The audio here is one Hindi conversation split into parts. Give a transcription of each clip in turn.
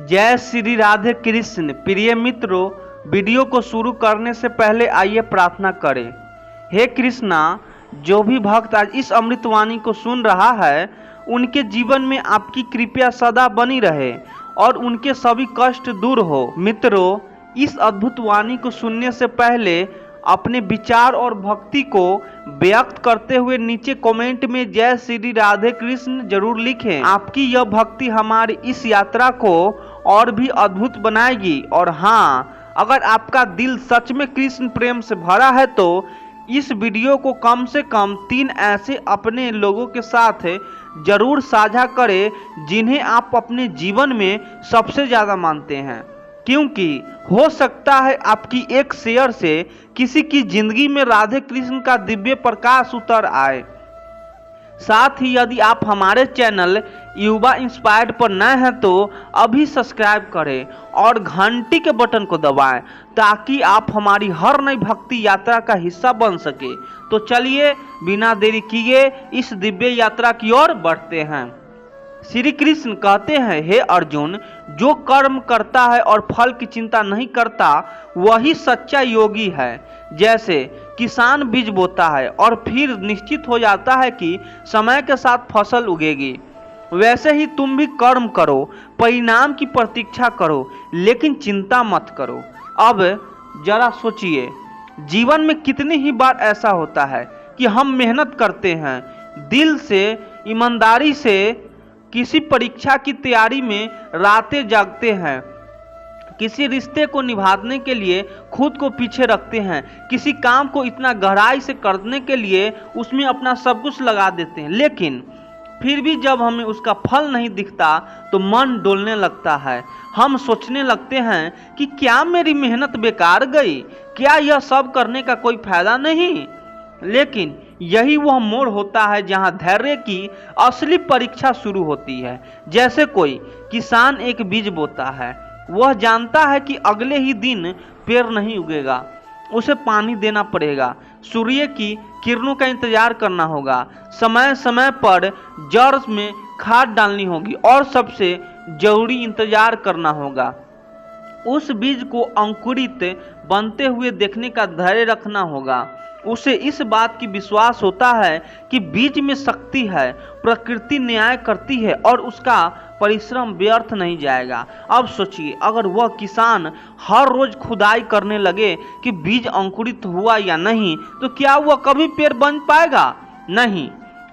जय श्री राधे कृष्ण। प्रिय मित्रों, वीडियो को शुरू करने से पहले आइए प्रार्थना करें। हे कृष्णा, जो भी भक्त आज इस अमृतवाणी को सुन रहा है उनके जीवन में आपकी कृपा सदा बनी रहे और उनके सभी कष्ट दूर हो। मित्रों, इस अद्भुत वाणी को सुनने से पहले अपने विचार और भक्ति को व्यक्त करते हुए नीचे कमेंट में जय श्री राधे कृष्ण जरूर लिखें। आपकी यह भक्ति हमारी इस यात्रा को और भी अद्भुत बनाएगी। और हाँ, अगर आपका दिल सच में कृष्ण प्रेम से भरा है तो इस वीडियो को कम से कम 3 ऐसे अपने लोगों के साथ जरूर साझा करें जिन्हें आप अपने जीवन में सबसे ज़्यादा मानते हैं, क्योंकि हो सकता है आपकी एक शेयर से किसी की जिंदगी में राधे कृष्ण का दिव्य प्रकाश उतर आए। साथ ही यदि आप हमारे चैनल युवा इंस्पायर्ड पर नए हैं तो अभी सब्सक्राइब करें और घंटी के बटन को दबाएं ताकि आप हमारी हर नई भक्ति यात्रा का हिस्सा बन सके। तो चलिए बिना देरी किए इस दिव्य यात्रा की ओर बढ़ते हैं। श्री कृष्ण कहते हैं, हे अर्जुन, जो कर्म करता है और फल की चिंता नहीं करता वही सच्चा योगी है। जैसे किसान बीज बोता है और फिर निश्चित हो जाता है कि समय के साथ फसल उगेगी, वैसे ही तुम भी कर्म करो, परिणाम की प्रतीक्षा करो, लेकिन चिंता मत करो। अब जरा सोचिए, जीवन में कितनी ही बार ऐसा होता है कि हम मेहनत करते हैं, दिल से, ईमानदारी से, किसी परीक्षा की तैयारी में रातें जागते हैं, किसी रिश्ते को निभाने के लिए खुद को पीछे रखते हैं, किसी काम को इतना गहराई से करने के लिए उसमें अपना सब कुछ लगा देते हैं, लेकिन फिर भी जब हमें उसका फल नहीं दिखता तो मन डोलने लगता है। हम सोचने लगते हैं कि क्या मेरी मेहनत बेकार गई, क्या यह सब करने का कोई फायदा नहीं। लेकिन यही वह मोड़ होता है जहां धैर्य की असली परीक्षा शुरू होती है। जैसे कोई किसान एक बीज बोता है, वह जानता है कि अगले ही दिन पेड़ नहीं उगेगा, उसे पानी देना पड़ेगा, सूर्य की किरणों का इंतजार करना होगा, समय समय पर जड़ में खाद डालनी होगी और सबसे जरूरी इंतजार करना होगा। उस बीज को अंकुरित बनते हुए देखने का धैर्य रखना होगा। उसे इस बात की विश्वास होता है कि बीज में शक्ति है, प्रकृति न्याय करती है और उसका परिश्रम व्यर्थ नहीं जाएगा। अब सोचिए, अगर वह किसान हर रोज खुदाई करने लगे कि बीज अंकुरित हुआ या नहीं, तो क्या वह कभी पेड़ बन पाएगा? नहीं।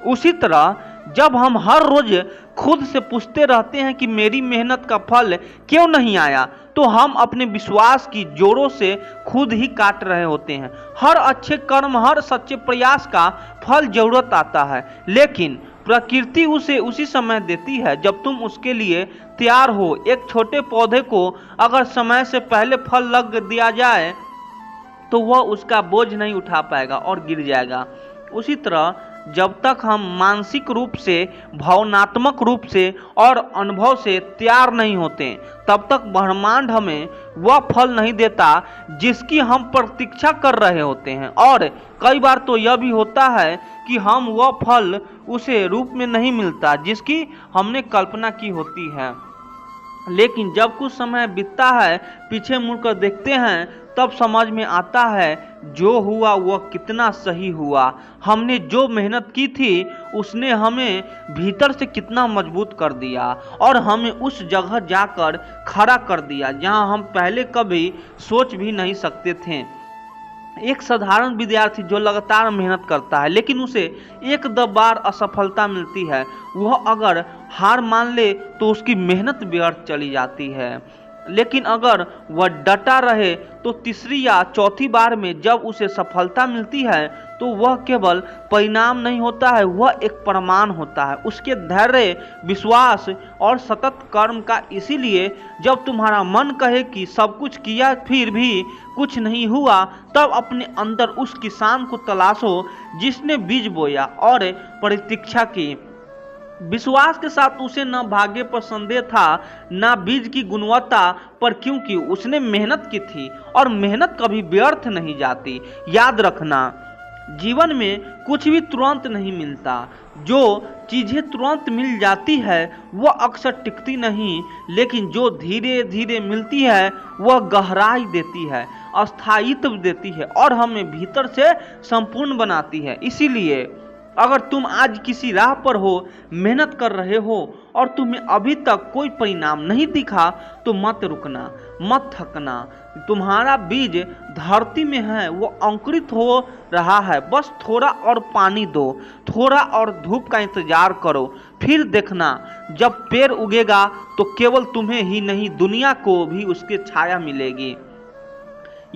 उसी तरह जब हम हर रोज खुद से पूछते रहते हैं कि मेरी मेहनत का फल क्यों नहीं आया, तो हम अपने विश्वास की जोरों से खुद ही काट रहे होते हैं। हर अच्छे कर्म, हर सच्चे प्रयास का फल जरूरत आता है, लेकिन प्रकृति उसे उसी समय देती है जब तुम उसके लिए तैयार हो। एक छोटे पौधे को अगर समय से पहले फल लग दिया जाए तो वह उसका बोझ नहीं उठा पाएगा और गिर जाएगा। उसी तरह जब तक हम मानसिक रूप से, भावनात्मक रूप से और अनुभव से तैयार नहीं होते, तब तक ब्रह्मांड हमें वह फल नहीं देता जिसकी हम प्रतीक्षा कर रहे होते हैं। और कई बार तो यह भी होता है कि हम वह फल उसे रूप में नहीं मिलता जिसकी हमने कल्पना की होती है। लेकिन जब कुछ समय बीतता है, पीछे मुड़कर देखते हैं, तब समझ में आता है जो हुआ वह कितना सही हुआ। हमने जो मेहनत की थी उसने हमें भीतर से कितना मजबूत कर दिया और हमें उस जगह जाकर खड़ा कर दिया जहां हम पहले कभी सोच भी नहीं सकते थे। एक साधारण विद्यार्थी जो लगातार मेहनत करता है लेकिन उसे एक दो बार असफलता मिलती है, वह अगर हार मान ले तो उसकी मेहनत व्यर्थ चली जाती है। लेकिन अगर वह डटा रहे तो तीसरी या चौथी बार में जब उसे सफलता मिलती है तो वह केवल परिणाम नहीं होता है, वह एक प्रमाण होता है उसके धैर्य, विश्वास और सतत कर्म का। इसीलिए जब तुम्हारा मन कहे कि सब कुछ किया फिर भी कुछ नहीं हुआ, तब अपने अंदर उस किसान को तलाशो जिसने बीज बोया और प्रतीक्षा की। विश्वास के साथ उसे न भाग्य पर संदेह था, न बीज की गुणवत्ता पर, क्योंकि उसने मेहनत की थी और मेहनत कभी व्यर्थ नहीं जाती। याद रखना, जीवन में कुछ भी तुरंत नहीं मिलता। जो चीज़ें तुरंत मिल जाती है वह अक्सर टिकती नहीं, लेकिन जो धीरे धीरे मिलती है वह गहराई देती है, अस्थायित्व देती है और हमें भीतर से संपूर्ण बनाती है। इसीलिए अगर तुम आज किसी राह पर हो, मेहनत कर रहे हो और तुम्हें अभी तक कोई परिणाम नहीं दिखा, तो मत रुकना, मत थकना। तुम्हारा बीज धरती में है, वो अंकुरित हो रहा है। बस थोड़ा और पानी दो, थोड़ा और धूप का इंतजार करो, फिर देखना जब पेड़ उगेगा तो केवल तुम्हें ही नहीं, दुनिया को भी उसकी छाया मिलेगी।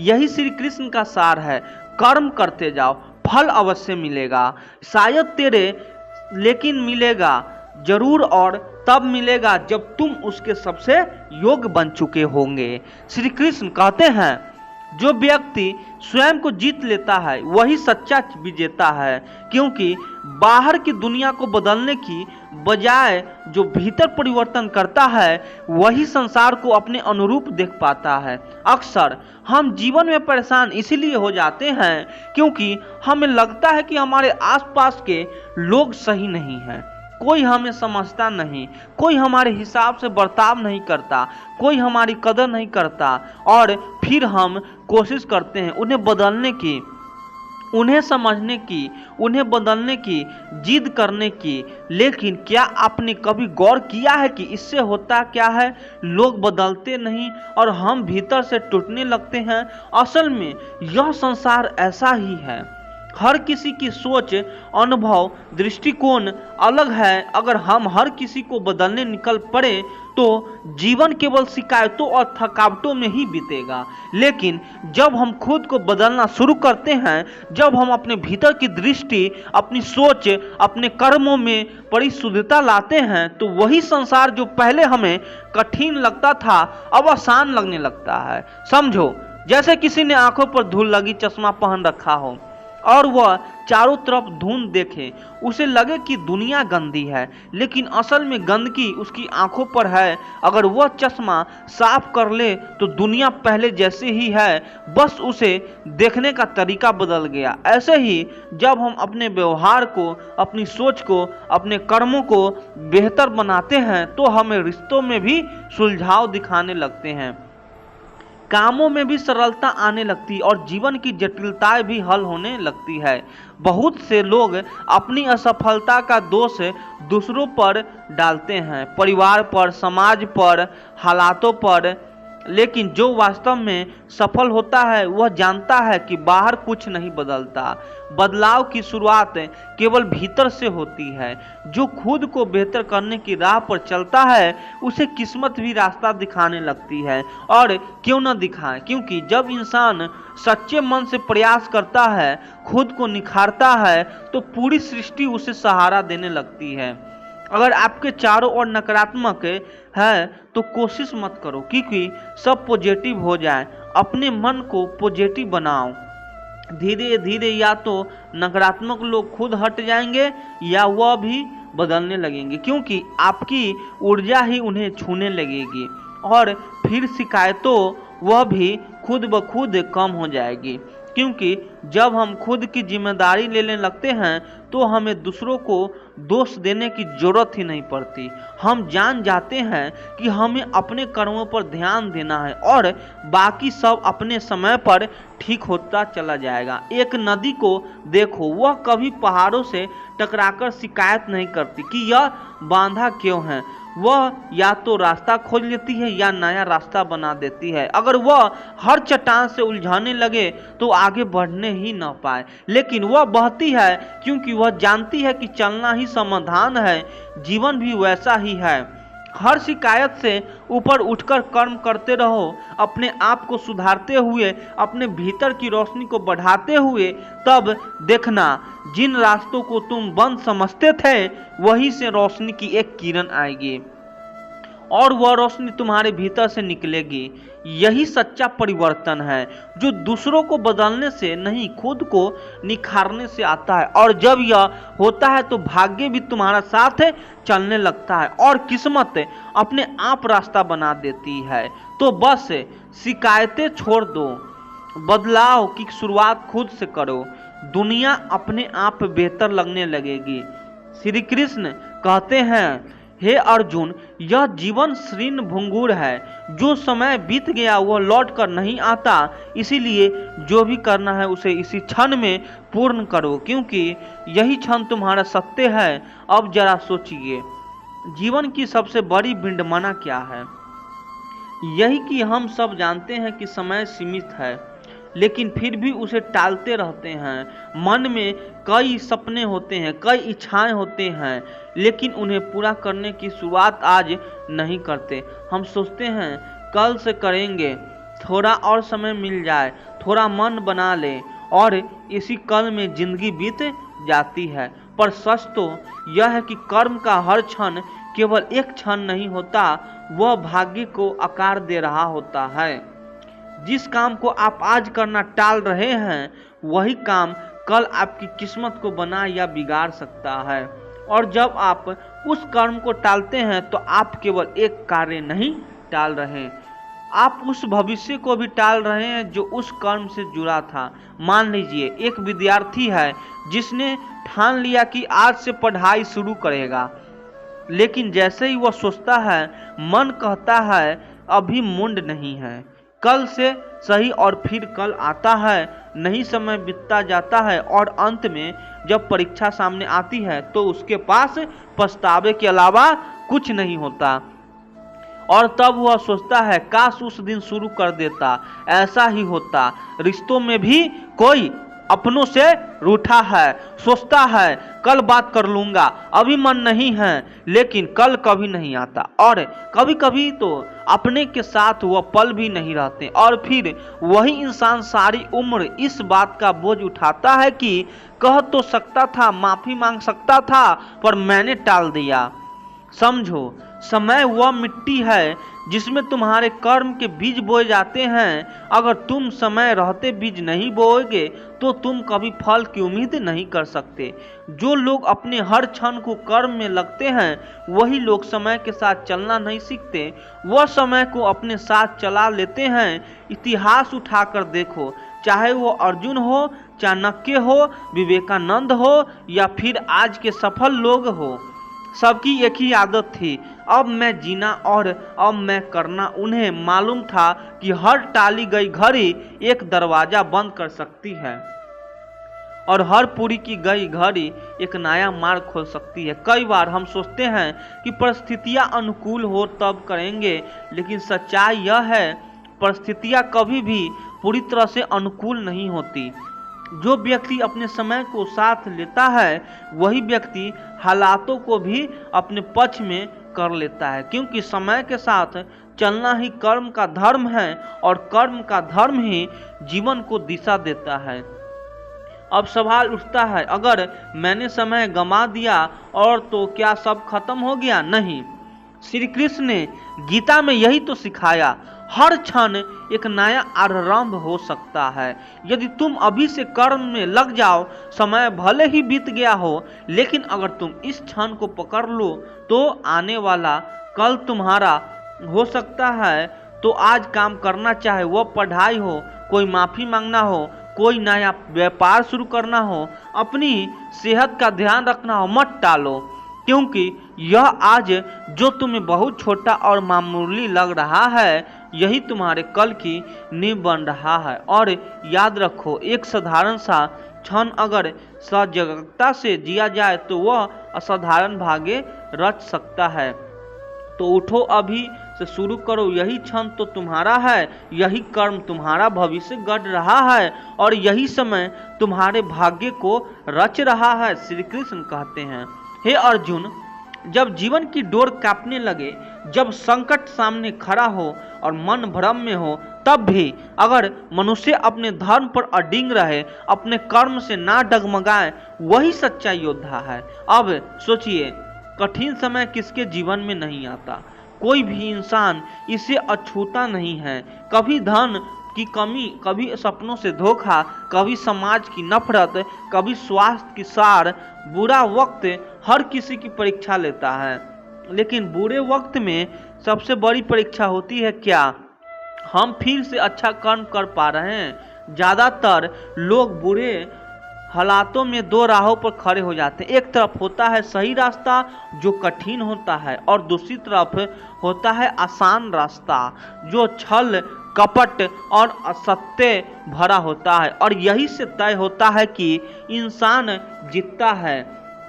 यही श्री कृष्ण का सार है। कर्म करते जाओ, फल अवश्य मिलेगा, शायद तेरे, लेकिन मिलेगा जरूर, और तब मिलेगा जब तुम उसके सबसे योग्य बन चुके होंगे। श्री कृष्ण कहते हैं, जो व्यक्ति स्वयं को जीत लेता है वही सच्चा विजेता है, क्योंकि बाहर की दुनिया को बदलने की बजाय जो भीतर परिवर्तन करता है वही संसार को अपने अनुरूप देख पाता है। अक्सर हम जीवन में परेशान इसीलिए हो जाते हैं क्योंकि हमें लगता है कि हमारे आसपास के लोग सही नहीं हैं, कोई हमें समझता नहीं, कोई हमारे हिसाब से बर्ताव नहीं करता, कोई हमारी कदर नहीं करता, और फिर हम कोशिश करते हैं उन्हें बदलने की, उन्हें समझने की, उन्हें बदलने की, जिद करने की। लेकिन क्या आपने कभी गौर किया है कि इससे होता क्या है? लोग बदलते नहीं और हम भीतर से टूटने लगते हैं। असल में यह संसार ऐसा ही है। हर किसी की सोच, अनुभव, दृष्टिकोण अलग है। अगर हम हर किसी को बदलने निकल पड़े तो जीवन केवल शिकायतों और थकावटों में ही बीतेगा। लेकिन जब हम खुद को बदलना शुरू करते हैं, जब हम अपने भीतर की दृष्टि, अपनी सोच, अपने कर्मों में परिशुद्धता लाते हैं, तो वही संसार जो पहले हमें कठिन लगता था अब आसान लगने लगता है। समझो जैसे किसी ने आंखों पर धूल लगी चश्मा पहन रखा हो और वह चारों तरफ धुंध देखे, उसे लगे कि दुनिया गंदी है, लेकिन असल में गंदगी उसकी आंखों पर है। अगर वह चश्मा साफ कर ले तो दुनिया पहले जैसे ही है, बस उसे देखने का तरीका बदल गया। ऐसे ही जब हम अपने व्यवहार को, अपनी सोच को, अपने कर्मों को बेहतर बनाते हैं तो हमें रिश्तों में भी सुलझाव दिखाने लगते हैं, कामों में भी सरलता आने लगती और जीवन की जटिलताएं भी हल होने लगती है। बहुत से लोग अपनी असफलता का दोष दूसरों पर डालते हैं, परिवार पर, समाज पर, हालातों पर, लेकिन जो वास्तव में सफल होता है वह जानता है कि बाहर कुछ नहीं बदलता। बदलाव की शुरुआत केवल भीतर से होती है। जो खुद को बेहतर करने की राह पर चलता है उसे किस्मत भी रास्ता दिखाने लगती है। और क्यों न दिखाए, क्योंकि जब इंसान सच्चे मन से प्रयास करता है, खुद को निखारता है, तो पूरी सृष्टि उसे सहारा देने लगती है। अगर आपके चारों ओर नकारात्मक है तो कोशिश मत करो क्योंकि सब पॉजिटिव हो जाए। अपने मन को पॉजिटिव बनाओ। धीरे धीरे या तो नकारात्मक लोग खुद हट जाएंगे या वह भी बदलने लगेंगे, क्योंकि आपकी ऊर्जा ही उन्हें छूने लगेगी और फिर शिकायतों वह भी खुद ब खुद कम हो जाएगी। क्योंकि जब हम खुद की जिम्मेदारी लेने लगते हैं तो हमें दूसरों को दोष देने की जरूरत ही नहीं पड़ती। हम जान जाते हैं कि हमें अपने कर्मों पर ध्यान देना है और बाकी सब अपने समय पर ठीक होता चला जाएगा। एक नदी को देखो, वह कभी पहाड़ों से टकराकर शिकायत नहीं करती कि यह बांधा क्यों है। वह या तो रास्ता खोज लेती है या नया रास्ता बना देती है। अगर वह हर चट्टान से उलझाने लगे तो आगे बढ़ने ही न पाए, लेकिन वह बहती है क्योंकि वह जानती है कि चलना ही समाधान है। जीवन भी वैसा ही है। हर शिकायत से ऊपर उठकर कर्म करते रहो, अपने आप को सुधारते हुए, अपने भीतर की रोशनी को बढ़ाते हुए। तब देखना जिन रास्तों को तुम बंद समझते थे वहीं से रोशनी की एक किरण आएगी और वह रोशनी तुम्हारे भीतर से निकलेगी। यही सच्चा परिवर्तन है जो दूसरों को बदलने से नहीं, खुद को निखारने से आता है। और जब यह होता है तो भाग्य भी तुम्हारा साथ चलने लगता है और किस्मत अपने आप रास्ता बना देती है। तो बस शिकायतें छोड़ दो, बदलाव की शुरुआत खुद से करो। दुनिया अपने आप बेहतर लगने लगेगी। श्री कृष्ण कहते हैं, हे अर्जुन, यह जीवन शीर्ण भंगुर है, जो समय बीत गया वह लौट कर नहीं आता, इसीलिए जो भी करना है उसे इसी क्षण में पूर्ण करो, क्योंकि यही क्षण तुम्हारा सत्य है। अब जरा सोचिए, जीवन की सबसे बड़ी विडंबना क्या है? यही कि हम सब जानते हैं कि समय सीमित है, लेकिन फिर भी उसे टालते रहते हैं। मन में कई सपने होते हैं, कई इच्छाएं होते हैं, लेकिन उन्हें पूरा करने की शुरुआत आज नहीं करते। हम सोचते हैं कल से करेंगे, थोड़ा और समय मिल जाए, थोड़ा मन बना ले, और इसी कल में जिंदगी बीत जाती है। पर सच तो यह है कि कर्म का हर क्षण केवल एक क्षण नहीं होता, वह भाग्य को आकार दे रहा होता है। जिस काम को आप आज करना टाल रहे हैं, वही काम कल आपकी किस्मत को बना या बिगाड़ सकता है। और जब आप उस कर्म को टालते हैं तो आप केवल एक कार्य नहीं टाल रहे, आप उस भविष्य को भी टाल रहे हैं जो उस कर्म से जुड़ा था। मान लीजिए एक विद्यार्थी है जिसने ठान लिया कि आज से पढ़ाई शुरू करेगा, लेकिन जैसे ही वह सोचता है, मन कहता है अभी मुंड नहीं है, कल से सही, और फिर कल आता है, नहीं समय बीतता जाता है, और अंत में जब परीक्षा सामने आती है तो उसके पास पछतावे के अलावा कुछ नहीं होता। और तब वह सोचता है काश उस दिन शुरू कर देता, ऐसा ही होता। रिश्तों में भी कोई अपनों से रूठा है, सोचता है कल बात कर लूंगा, अभी मन नहीं है, लेकिन कल कभी नहीं आता। और कभी कभी तो अपने के साथ वह पल भी नहीं रहते, और फिर वही इंसान सारी उम्र इस बात का बोझ उठाता है कि कह तो सकता था, माफी मांग सकता था, पर मैंने टाल दिया। समझो, समय वह मिट्टी है जिसमें तुम्हारे कर्म के बीज बोए जाते हैं। अगर तुम समय रहते बीज नहीं बोओगे तो तुम कभी फल की उम्मीद नहीं कर सकते। जो लोग अपने हर क्षण को कर्म में लगते हैं, वही लोग समय के साथ चलना नहीं सीखते, वह समय को अपने साथ चला लेते हैं। इतिहास उठाकर देखो, चाहे वो अर्जुन हो, चाणक्य हो, विवेकानंद हो, या फिर आज के सफल लोग हो, सबकी एक ही आदत थी, अब मैं जीना और अब मैं करना। उन्हें मालूम था कि हर टाली गई घड़ी एक दरवाजा बंद कर सकती है, और हर पूरी की गई घड़ी एक नया मार्ग खोल सकती है। कई बार हम सोचते हैं कि परिस्थितियां अनुकूल हो तब करेंगे, लेकिन सच्चाई यह है परिस्थितियां कभी भी पूरी तरह से अनुकूल नहीं होती। जो व्यक्ति अपने समय को साथ लेता है, वही व्यक्ति हालातों को भी अपने पक्ष में कर लेता है, क्योंकि समय के साथ चलना ही कर्म का धर्म है, और कर्म का धर्म ही जीवन को दिशा देता है। अब सवाल उठता है, अगर मैंने समय गंवा दिया और तो क्या सब खत्म हो गया? नहीं, श्री कृष्ण ने गीता में यही तो सिखाया, हर क्षण एक नया आरंभ हो सकता है। यदि तुम अभी से कर्म में लग जाओ, समय भले ही बीत गया हो, लेकिन अगर तुम इस क्षण को पकड़ लो तो आने वाला कल तुम्हारा हो सकता है। तो आज काम करना, चाहे वह पढ़ाई हो, कोई माफी मांगना हो, कोई नया व्यापार शुरू करना हो, अपनी सेहत का ध्यान रखना हो, मत टालो, क्योंकि यह आज जो तुम्हें बहुत छोटा और मामूली लग रहा है, यही तुम्हारे कल की नींव बन रहा है। और याद रखो, एक साधारण सा क्षण अगर सजगता से जिया जाए तो वह असाधारण भाग्य रच सकता है। तो उठो, अभी से शुरू करो, यही क्षण तो तुम्हारा है, यही कर्म तुम्हारा भविष्य गढ़ रहा है, और यही समय तुम्हारे भाग्य को रच रहा है। श्री कृष्ण कहते हैं, हे अर्जुन, जब जीवन की डोर कांपने लगे, जब संकट सामने खड़ा हो और मन भ्रम में हो, तब भी अगर मनुष्य अपने धर्म पर अडिग रहे, अपने कर्म से ना डगमगाए, वही सच्चा योद्धा है। अब सोचिए, कठिन समय किसके जीवन में नहीं आता? कोई भी इंसान इसे अछूता नहीं है। कभी धन की कमी, कभी सपनों से धोखा, कभी समाज की नफरत, कभी स्वास्थ्य की सार। बुरा वक्त हर किसी की परीक्षा लेता है, लेकिन बुरे वक्त में सबसे बड़ी परीक्षा होती है क्या हम फिर से अच्छा कर्म कर पा रहे हैं। ज्यादातर लोग बुरे हालातों में दो राहों पर खड़े हो जाते हैं। एक तरफ होता है सही रास्ता जो कठिन होता है, और दूसरी तरफ होता है आसान रास्ता जो छल कपट और असत्य भरा होता है। और यही से तय होता है कि इंसान जीतता है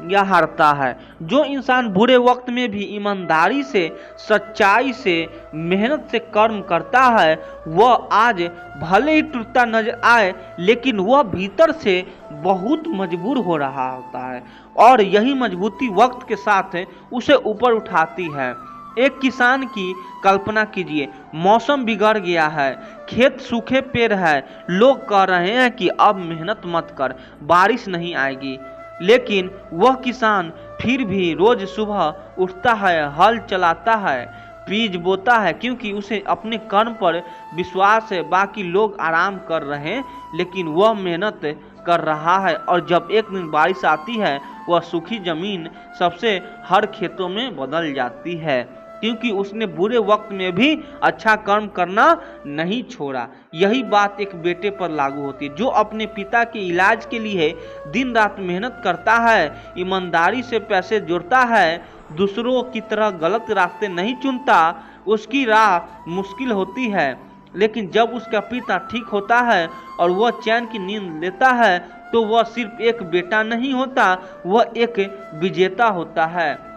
या हारता है। जो इंसान बुरे वक्त में भी ईमानदारी से, सच्चाई से, मेहनत से कर्म करता है, वह आज भले ही टूटता नजर आए लेकिन वह भीतर से बहुत मजबूर हो रहा होता है, और यही मजबूती वक्त के साथ उसे ऊपर उठाती है। एक किसान की कल्पना कीजिए, मौसम बिगड़ गया है, खेत सूखे पेड़ है, लोग कह रहे हैं कि अब मेहनत मत कर, बारिश नहीं आएगी, लेकिन वह किसान फिर भी रोज सुबह उठता है, हल चलाता है, बीज बोता है, क्योंकि उसे अपने कर्म पर विश्वास है। बाकी लोग आराम कर रहे हैं लेकिन वह मेहनत कर रहा है, और जब एक दिन बारिश आती है वह सूखी जमीन सबसे हर खेतों में बदल जाती है, क्योंकि उसने बुरे वक्त में भी अच्छा कर्म करना नहीं छोड़ा। यही बात एक बेटे पर लागू होती है जो अपने पिता के इलाज के लिए दिन रात मेहनत करता है, ईमानदारी से पैसे जोड़ता है, दूसरों की तरह गलत रास्ते नहीं चुनता। उसकी राह मुश्किल होती है, लेकिन जब उसका पिता ठीक होता है और वह चैन की नींद लेता है तो वह सिर्फ एक बेटा नहीं होता, वह एक विजेता होता है।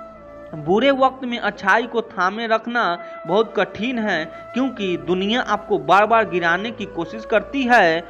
बुरे वक्त में अच्छाई को थामे रखना बहुत कठिन है, क्योंकि दुनिया आपको बार बार गिराने की कोशिश करती है।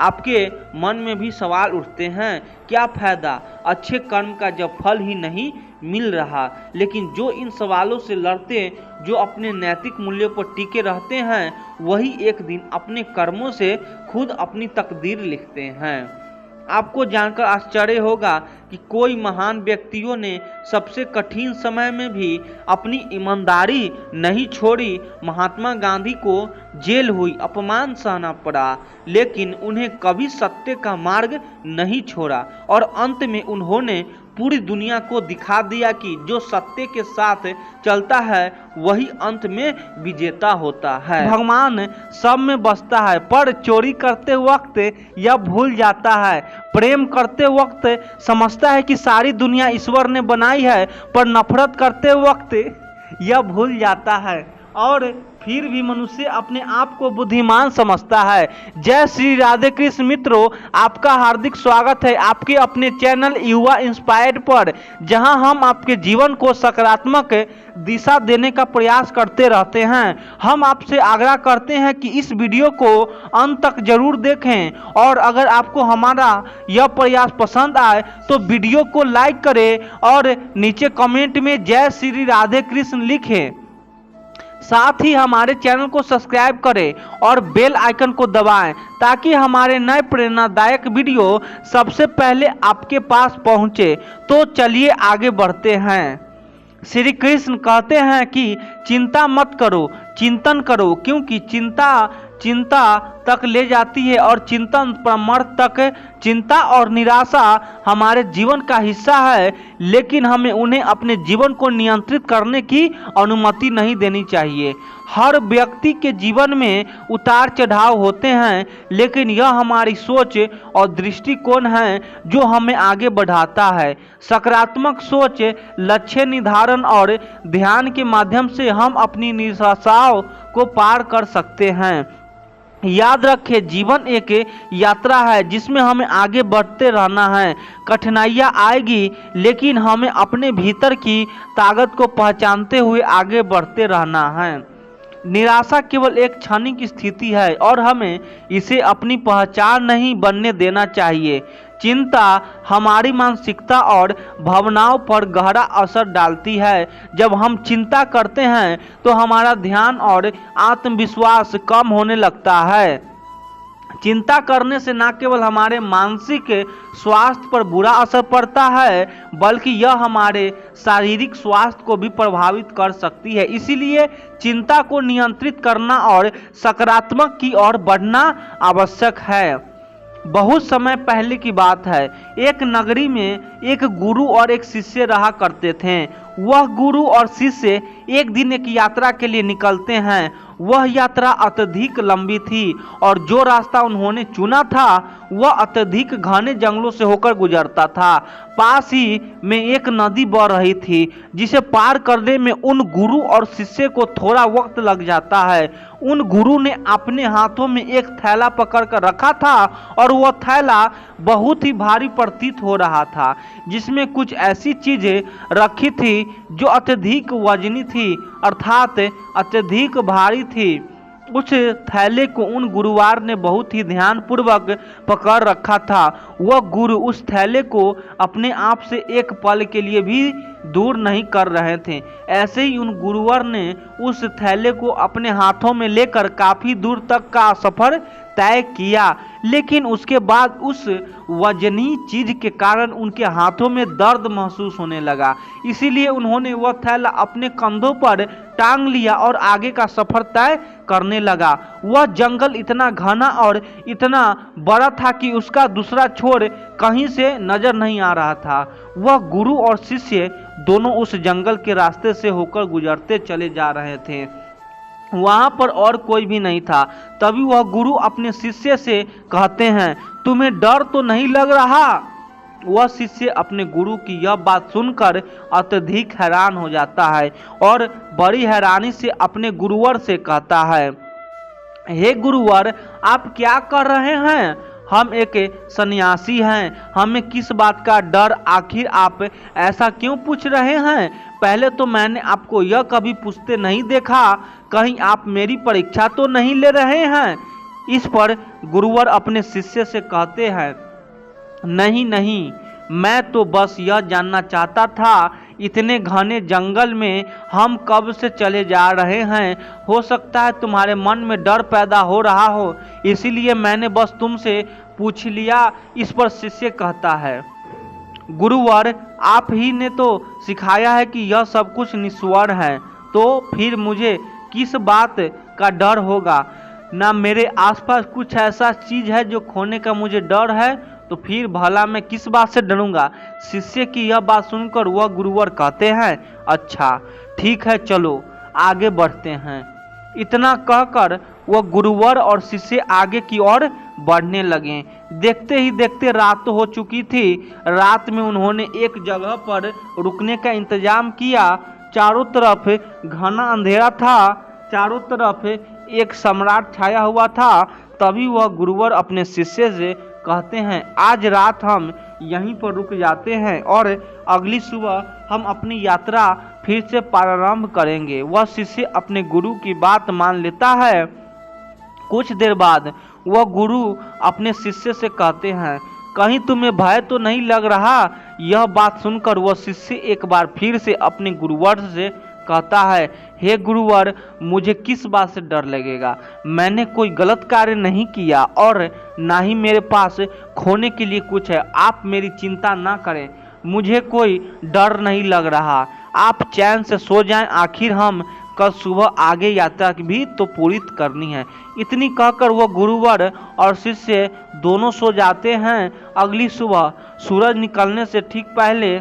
आपके मन में भी सवाल उठते हैं, क्या फायदा अच्छे कर्म का जब फल ही नहीं मिल रहा। लेकिन जो इन सवालों से लड़ते, जो अपने नैतिक मूल्यों पर टिके रहते हैं, वही एक दिन अपने कर्मों से खुद अपनी तकदीर लिखते हैं। आपको जानकर आश्चर्य होगा कि कोई महान व्यक्तियों ने सबसे कठिन समय में भी अपनी ईमानदारी नहीं छोड़ी। महात्मा गांधी को जेल हुई, अपमान सहना पड़ा, लेकिन उन्हें कभी सत्य का मार्ग नहीं छोड़ा, और अंत में उन्होंने पूरी दुनिया को दिखा दिया कि जो सत्य के साथ चलता है वही अंत में विजेता होता है। भगवान सब में बसता है, पर चोरी करते वक्त यह भूल जाता है। प्रेम करते वक्त समझता है कि सारी दुनिया ईश्वर ने बनाई है, पर नफरत करते वक्त यह भूल जाता है, और फिर भी मनुष्य अपने आप को बुद्धिमान समझता है। जय श्री राधे कृष्ण मित्रों, आपका हार्दिक स्वागत है आपके अपने चैनल युवा इंस्पायर्ड पर, जहां हम आपके जीवन को सकारात्मक दिशा देने का प्रयास करते रहते हैं। हम आपसे आग्रह करते हैं कि इस वीडियो को अंत तक जरूर देखें, और अगर आपको हमारा यह प्रयास पसंद आए तो वीडियो को लाइक करें और नीचे कमेंट में जय श्री राधे कृष्ण लिखें। साथ ही हमारे चैनल को सब्सक्राइब करें और बेल आइकन को दबाएं, ताकि हमारे नए प्रेरणादायक वीडियो सबसे पहले आपके पास पहुंचे। तो चलिए आगे बढ़ते हैं। श्री कृष्ण कहते हैं कि चिंता मत करो, चिंतन करो, क्योंकि चिंता तक ले जाती है और चिंतन परमार्थ तक। चिंता और निराशा हमारे जीवन का हिस्सा है, लेकिन हमें उन्हें अपने जीवन को नियंत्रित करने की अनुमति नहीं देनी चाहिए। हर व्यक्ति के जीवन में उतार चढ़ाव होते हैं, लेकिन यह हमारी सोच और दृष्टिकोण है जो हमें आगे बढ़ाता है। सकारात्मक सोच, लक्ष्य निर्धारण और ध्यान के माध्यम से हम अपनी निराशाओं को पार कर सकते हैं। याद रखें, जीवन एक यात्रा है जिसमें हमें आगे बढ़ते रहना है। कठिनाइयाँ आएगी, लेकिन हमें अपने भीतर की ताकत को पहचानते हुए आगे बढ़ते रहना है। निराशा केवल एक क्षणिक स्थिति है और हमें इसे अपनी पहचान नहीं बनने देना चाहिए। चिंता हमारी मानसिकता और भावनाओं पर गहरा असर डालती है। जब हम चिंता करते हैं तो हमारा ध्यान और आत्मविश्वास कम होने लगता है। चिंता करने से न केवल हमारे मानसिक स्वास्थ्य पर बुरा असर पड़ता है, बल्कि यह हमारे शारीरिक स्वास्थ्य को भी प्रभावित कर सकती है। इसीलिए चिंता को नियंत्रित करना और सकारात्मक की ओर बढ़ना आवश्यक है। बहुत समय पहले की बात है, एक नगरी में एक गुरु और एक शिष्य रहा करते थे। वह गुरु और शिष्य एक दिन एक यात्रा के लिए निकलते हैं वह यात्रा अत्यधिक लंबी थी और जो रास्ता उन्होंने चुना था वह अत्यधिक घने जंगलों से होकर गुजरता था। पास ही में एक नदी बह रही थी जिसे पार करने में उन गुरु और शिष्य को थोड़ा वक्त लग जाता है। उन गुरु ने अपने हाथों में एक थैला पकड़ कर रखा था और वह थैला बहुत ही भारी प्रतीत हो रहा था, जिसमें कुछ ऐसी चीजें रखी थी जो अत्यधिक वजनी थी, अर्थात अत्यधिक भारी थी। उस थैले को उन गुरुवार ने बहुत ही ध्यानपूर्वक पकड़ रखा था। वह गुरु उस थैले को अपने आप से एक पल के लिए भी दूर नहीं कर रहे थे। ऐसे ही उन गुरुवार ने उस थैले को अपने हाथों में लेकर काफी दूर तक का सफर तय किया, लेकिन उसके बाद उस वजनी चीज के कारण उनके हाथों में दर्द महसूस होने लगा। इसीलिए उन्होंने वह थैला अपने कंधों पर टांग लिया और आगे का सफर तय करने लगा। वह जंगल इतना घना और इतना बड़ा था कि उसका दूसरा छोर कहीं से नजर नहीं आ रहा था। वह गुरु और शिष्य दोनों उस जंगल के रास्ते से होकर गुजरते चले जा रहे थे। वहां पर और कोई भी नहीं था। तभी वह गुरु अपने शिष्य से कहते हैं, तुम्हें डर तो नहीं लग रहा? वह शिष्य अपने गुरु की यह बात सुनकर अत्यधिक हैरान हो जाता है और बड़ी हैरानी से अपने गुरुवर से कहता है, हे गुरुवर, आप क्या कर रहे हैं? हम एक सन्यासी हैं, हमें किस बात का डर? आखिर आप ऐसा क्यों पूछ रहे हैं? पहले तो मैंने आपको यह कभी पूछते नहीं देखा, कहीं आप मेरी परीक्षा तो नहीं ले रहे हैं? इस पर गुरुवर अपने शिष्य से कहते हैं, नहीं नहीं, मैं तो बस यह जानना चाहता था, इतने घने जंगल में हम कब से चले जा रहे हैं? हो सकता है तुम्हारे मन में डर पैदा हो रहा हो, इसीलिए मैंने बस तुमसे पूछ लिया। इस पर शिष्य कहता है, गुरुवर, आप ही ने तो सिखाया है कि यह सब कुछ निस्वार्थ है, तो फिर मुझे किस बात का डर होगा? ना मेरे आसपास कुछ ऐसा चीज है जो खोने का मुझे डर है, तो फिर भला मैं किस बात से डरूंगा? शिष्य की यह बात सुनकर वह गुरुवर कहते हैं, अच्छा ठीक है, चलो आगे बढ़ते हैं। इतना कहकर वह गुरुवर और शिष्य आगे की ओर बढ़ने लगे। देखते ही देखते रात हो चुकी थी। रात में उन्होंने एक जगह पर रुकने का इंतजाम किया। चारों तरफ घना अंधेरा था, चारों तरफ एक सम्राट छाया हुआ था। तभी वह गुरुवर अपने शिष्य से कहते हैं, आज रात हम यहीं पर रुक जाते हैं और अगली सुबह हम अपनी यात्रा फिर से प्रारंभ करेंगे। वह शिष्य अपने गुरु की बात मान लेता है। कुछ देर बाद वह गुरु अपने शिष्य से कहते हैं, कहीं तुम्हें भय तो नहीं लग रहा? यह बात सुनकर वह शिष्य एक बार फिर से अपने गुरुवर से कहता है, हे गुरुवर, मुझे किस बात से डर लगेगा? मैंने कोई गलत कार्य नहीं किया और ना ही मेरे पास खोने के लिए कुछ है। आप मेरी चिंता ना करें, मुझे कोई डर नहीं लग रहा। आप चैन से सो जाएं, आखिर हम कल सुबह आगे यात्रा भी तो पूरी करनी है। इतनी कहकर वह गुरुवर और शिष्य दोनों सो जाते हैं। अगली सुबह सूरज निकलने से ठीक पहले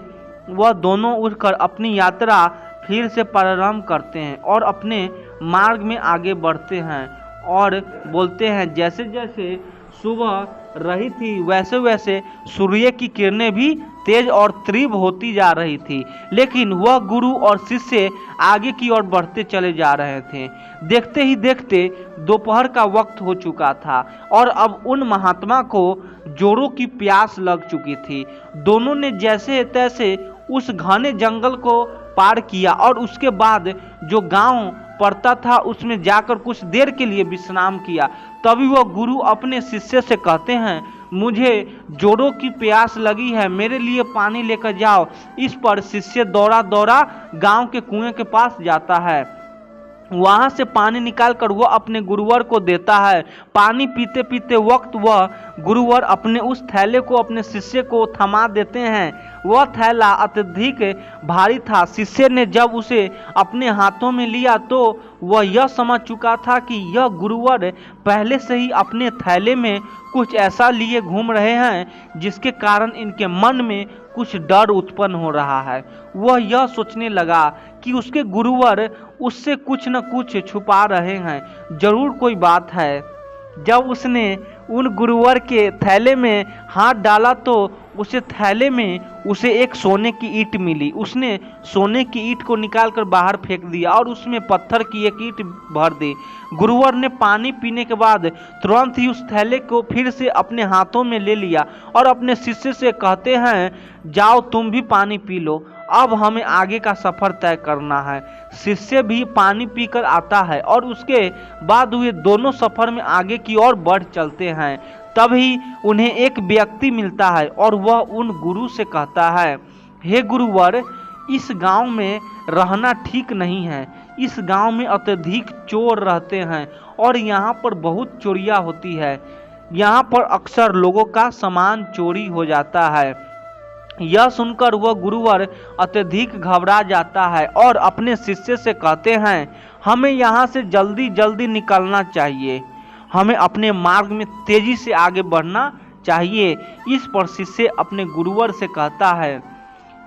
वह दोनों उठकर अपनी यात्रा फिर से प्रारंभ करते हैं और अपने मार्ग में आगे बढ़ते हैं और बोलते हैं, जैसे जैसे सुबह रही थी वैसे वैसे सूर्य की किरणें भी तेज और तीव्र होती जा रही थी, लेकिन वह गुरु और शिष्य आगे की ओर बढ़ते चले जा रहे थे। देखते ही देखते दोपहर का वक्त हो चुका था और अब उन महात्मा को जोरों की प्यास लग चुकी थी। दोनों ने जैसे तैसे उस घने जंगल को पार किया और उसके बाद जो गांव पड़ता था उसमें जाकर कुछ देर के लिए विश्राम किया। तभी वह गुरु अपने शिष्य से कहते हैं, मुझे जोरों की प्यास लगी है, मेरे लिए पानी लेकर जाओ। इस पर शिष्य दौड़ा दौड़ा गांव के कुएं के पास जाता है। वहां से पानी निकालकर वह अपने गुरुवर को देता है। पानी पीते पीते वक्त वह गुरुवर अपने उस थैले को अपने शिष्य को थमा देते हैं। वह थैला अत्यधिक भारी था। शिष्य ने जब उसे अपने हाथों में लिया तो वह यह समझ चुका था कि यह गुरुवर पहले से ही अपने थैले में कुछ ऐसा लिए घूम रहे हैं जिसके कारण इनके मन में कुछ डर उत्पन्न हो रहा है। वह यह सोचने लगा कि उसके गुरुवर उससे कुछ न कुछ छुपा रहे हैं, जरूर कोई बात है। जब उसने उन गुरुवर के थैले में हाथ डाला तो उसे थैले में उसे एक सोने की ईंट मिली। उसने सोने की ईंट को निकालकर बाहर फेंक दिया और उसमें पत्थर की एक ईंट भर दी। गुरुवर ने पानी पीने के बाद तुरंत ही उस थैले को फिर से अपने हाथों में ले लिया और अपने शिष्य से कहते हैं, जाओ तुम भी पानी पी लो, अब हमें आगे का सफर तय करना है। शिष्य भी पानी पीकर आता है और उसके बाद वे दोनों सफर में आगे की ओर बढ़ चलते हैं। तभी उन्हें एक व्यक्ति मिलता है और वह उन गुरु से कहता है, हे गुरुवर, इस गांव में रहना ठीक नहीं है। इस गांव में अत्यधिक चोर रहते हैं और यहाँ पर बहुत चोरियां होती है। यहाँ पर अक्सर लोगों का सामान चोरी हो जाता है। यह सुनकर वह गुरुवर अत्यधिक घबरा जाता है और अपने शिष्य से कहते हैं, हमें यहाँ से जल्दी जल्दी निकलना चाहिए, हमें अपने मार्ग में तेजी से आगे बढ़ना चाहिए। इस पर शिष्य अपने गुरुवर से कहता है,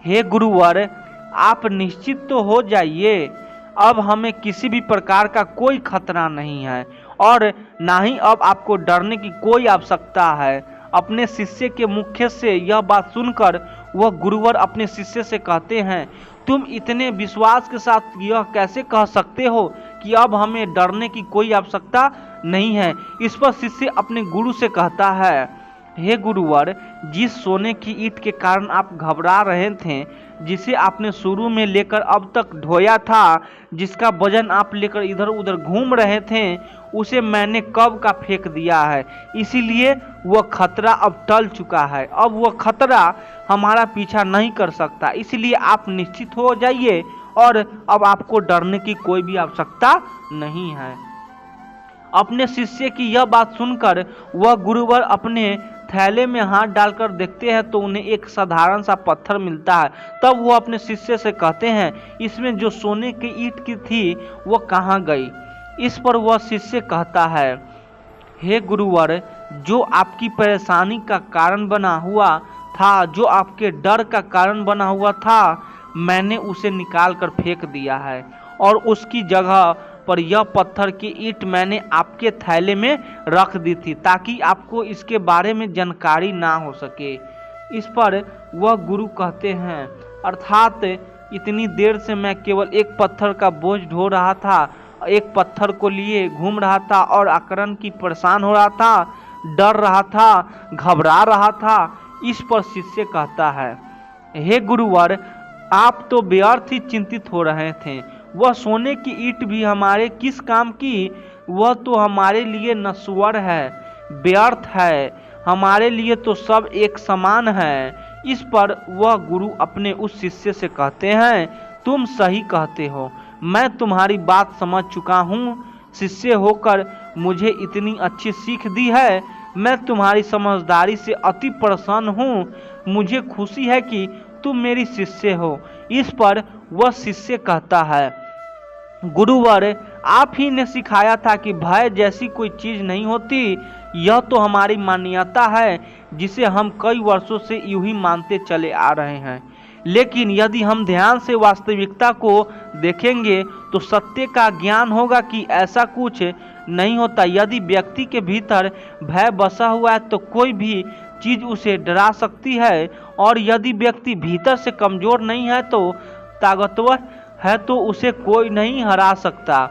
हे गुरुवर, आप निश्चित तो हो जाइए, अब हमें किसी भी प्रकार का कोई खतरा नहीं है और ना ही अब आपको डरने की कोई आवश्यकता है। अपने शिष्य के मुख से यह बात सुनकर वह गुरुवर अपने शिष्य से कहते हैं, तुम इतने विश्वास के साथ यह कैसे कह सकते हो कि अब हमें डरने की कोई आवश्यकता नहीं है। इस पर शिष्य अपने गुरु से कहता है, हे गुरुवर, जिस सोने की ईंट के कारण आप घबरा रहे थे, जिसे आपने शुरू में लेकर अब तक ढोया था, जिसका वजन आप लेकर इधर उधर घूम रहे थे, उसे मैंने कब का फेंक दिया है। इसीलिए वह खतरा अब टल चुका है। अब वह खतरा हमारा पीछा नहीं कर सकता। इसलिए आप निश्चित हो जाइए और अब आपको डरने की कोई भी आवश्यकता नहीं है। अपने शिष्य की यह बात सुनकर वह गुरुवर अपने थैले में हाथ डालकर देखते हैं तो उन्हें एक साधारण सा पत्थर मिलता है। तब वो अपने शिष्य से कहते हैं, इसमें जो सोने की ईंट की थी वो कहाँ गई। इस पर वह शिष्य कहता है, हे गुरुवर, जो आपकी परेशानी का कारण बना हुआ था, जो आपके डर का कारण बना हुआ था, मैंने उसे निकाल कर फेंक दिया है और उसकी जगह पर यह पत्थर की ईंट मैंने आपके थैले में रख दी थी ताकि आपको इसके बारे में जानकारी ना हो सके। इस पर वह गुरु कहते हैं, अर्थात इतनी देर से मैं केवल एक पत्थर का बोझ ढो रहा था, एक पत्थर को लिए घूम रहा था और आकरण की परेशान हो रहा था, डर रहा था, घबरा रहा था। इस पर शिष्य कहता है, हे गुरुवर, आप तो व्यर्थ ही चिंतित हो रहे थे। वह सोने की ईंट भी हमारे किस काम की, वह तो हमारे लिए नश्वर है, व्यर्थ है, हमारे लिए तो सब एक समान है। इस पर वह गुरु अपने उस शिष्य से कहते हैं, तुम सही कहते हो, मैं तुम्हारी बात समझ चुका हूँ। शिष्य होकर मुझे इतनी अच्छी सीख दी है, मैं तुम्हारी समझदारी से अति प्रसन्न हूँ। मुझे खुशी है कि तुम मेरी शिष्य हो। इस पर वह शिष्य कहता है, गुरुवर, आप ही ने सिखाया था कि भय जैसी कोई चीज नहीं होती। यह तो हमारी मान्यता है जिसे हम कई वर्षों से यूं ही मानते चले आ रहे हैं। लेकिन यदि हम ध्यान से वास्तविकता को देखेंगे तो सत्य का ज्ञान होगा कि ऐसा कुछ नहीं होता। यदि व्यक्ति के भीतर भय बसा हुआ है तो कोई भी चीज उसे डरा सकती है, और यदि व्यक्ति भीतर से कमजोर नहीं है तो ताकतवर है तो उसे कोई नहीं हरा सकता।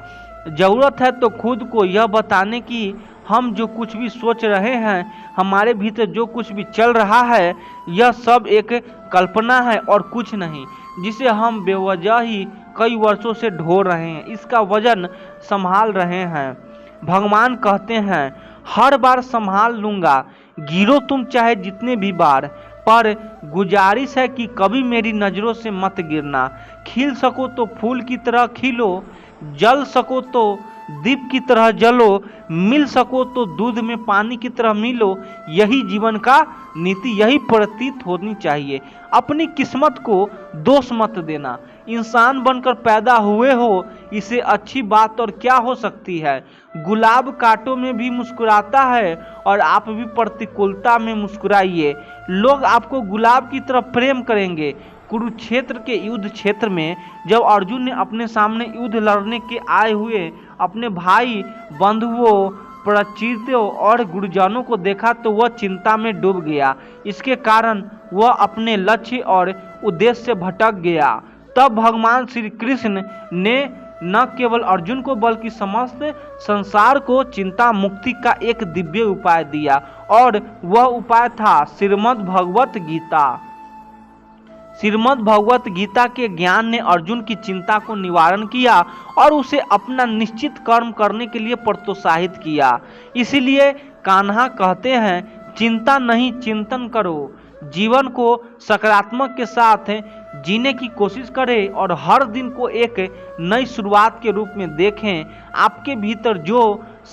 जरूरत है तो खुद को यह बताने की हम जो कुछ भी सोच रहे हैं, हमारे भीतर जो कुछ भी चल रहा है, यह सब एक कल्पना है और कुछ नहीं, जिसे हम बेवजह ही कई वर्षों से ढो रहे हैं, इसका वजन संभाल रहे हैं। भगवान कहते हैं, हर बार संभाल लूंगा, गिरो तुम चाहे जितने भी बार, पर गुजारिश है कि कभी मेरी नज़रों से मत गिरना। खिल सको तो फूल की तरह खिलो, जल सको तो दीप की तरह जलो, मिल सको तो दूध में पानी की तरह मिलो। यही जीवन का नीति, यही प्रतीत होनी चाहिए। अपनी किस्मत को दोष मत देना, इंसान बनकर पैदा हुए हो, इसे अच्छी बात और क्या हो सकती है। गुलाब कांटों में भी मुस्कुराता है और आप भी प्रतिकूलता में मुस्कुराइए, लोग आपको गुलाब की तरफ प्रेम करेंगे। कुरुक्षेत्र के युद्ध क्षेत्र में जब अर्जुन ने अपने सामने युद्ध लड़ने के आए हुए अपने भाई, बंधुओं, परिचितों और गुरुजनों को देखा तो वह चिंता में डूब गया। इसके कारण वह अपने लक्ष्य और उद्देश्य से भटक गया। तब भगवान श्री कृष्ण ने न केवल अर्जुन को बल्कि समस्त संसार को चिंता मुक्ति का एक दिव्य उपाय दिया, और वह उपाय था श्रीमद् भगवत गीता। श्रीमद् भगवत गीता के ज्ञान ने अर्जुन की चिंता को निवारण किया और उसे अपना निश्चित कर्म करने के लिए प्रोत्साहित किया। इसीलिए कान्हा कहते हैं, चिंता नहीं चिंतन करो। जीवन को सकारात्मक के साथ जीने की कोशिश करें और हर दिन को एक नई शुरुआत के रूप में देखें। आपके भीतर जो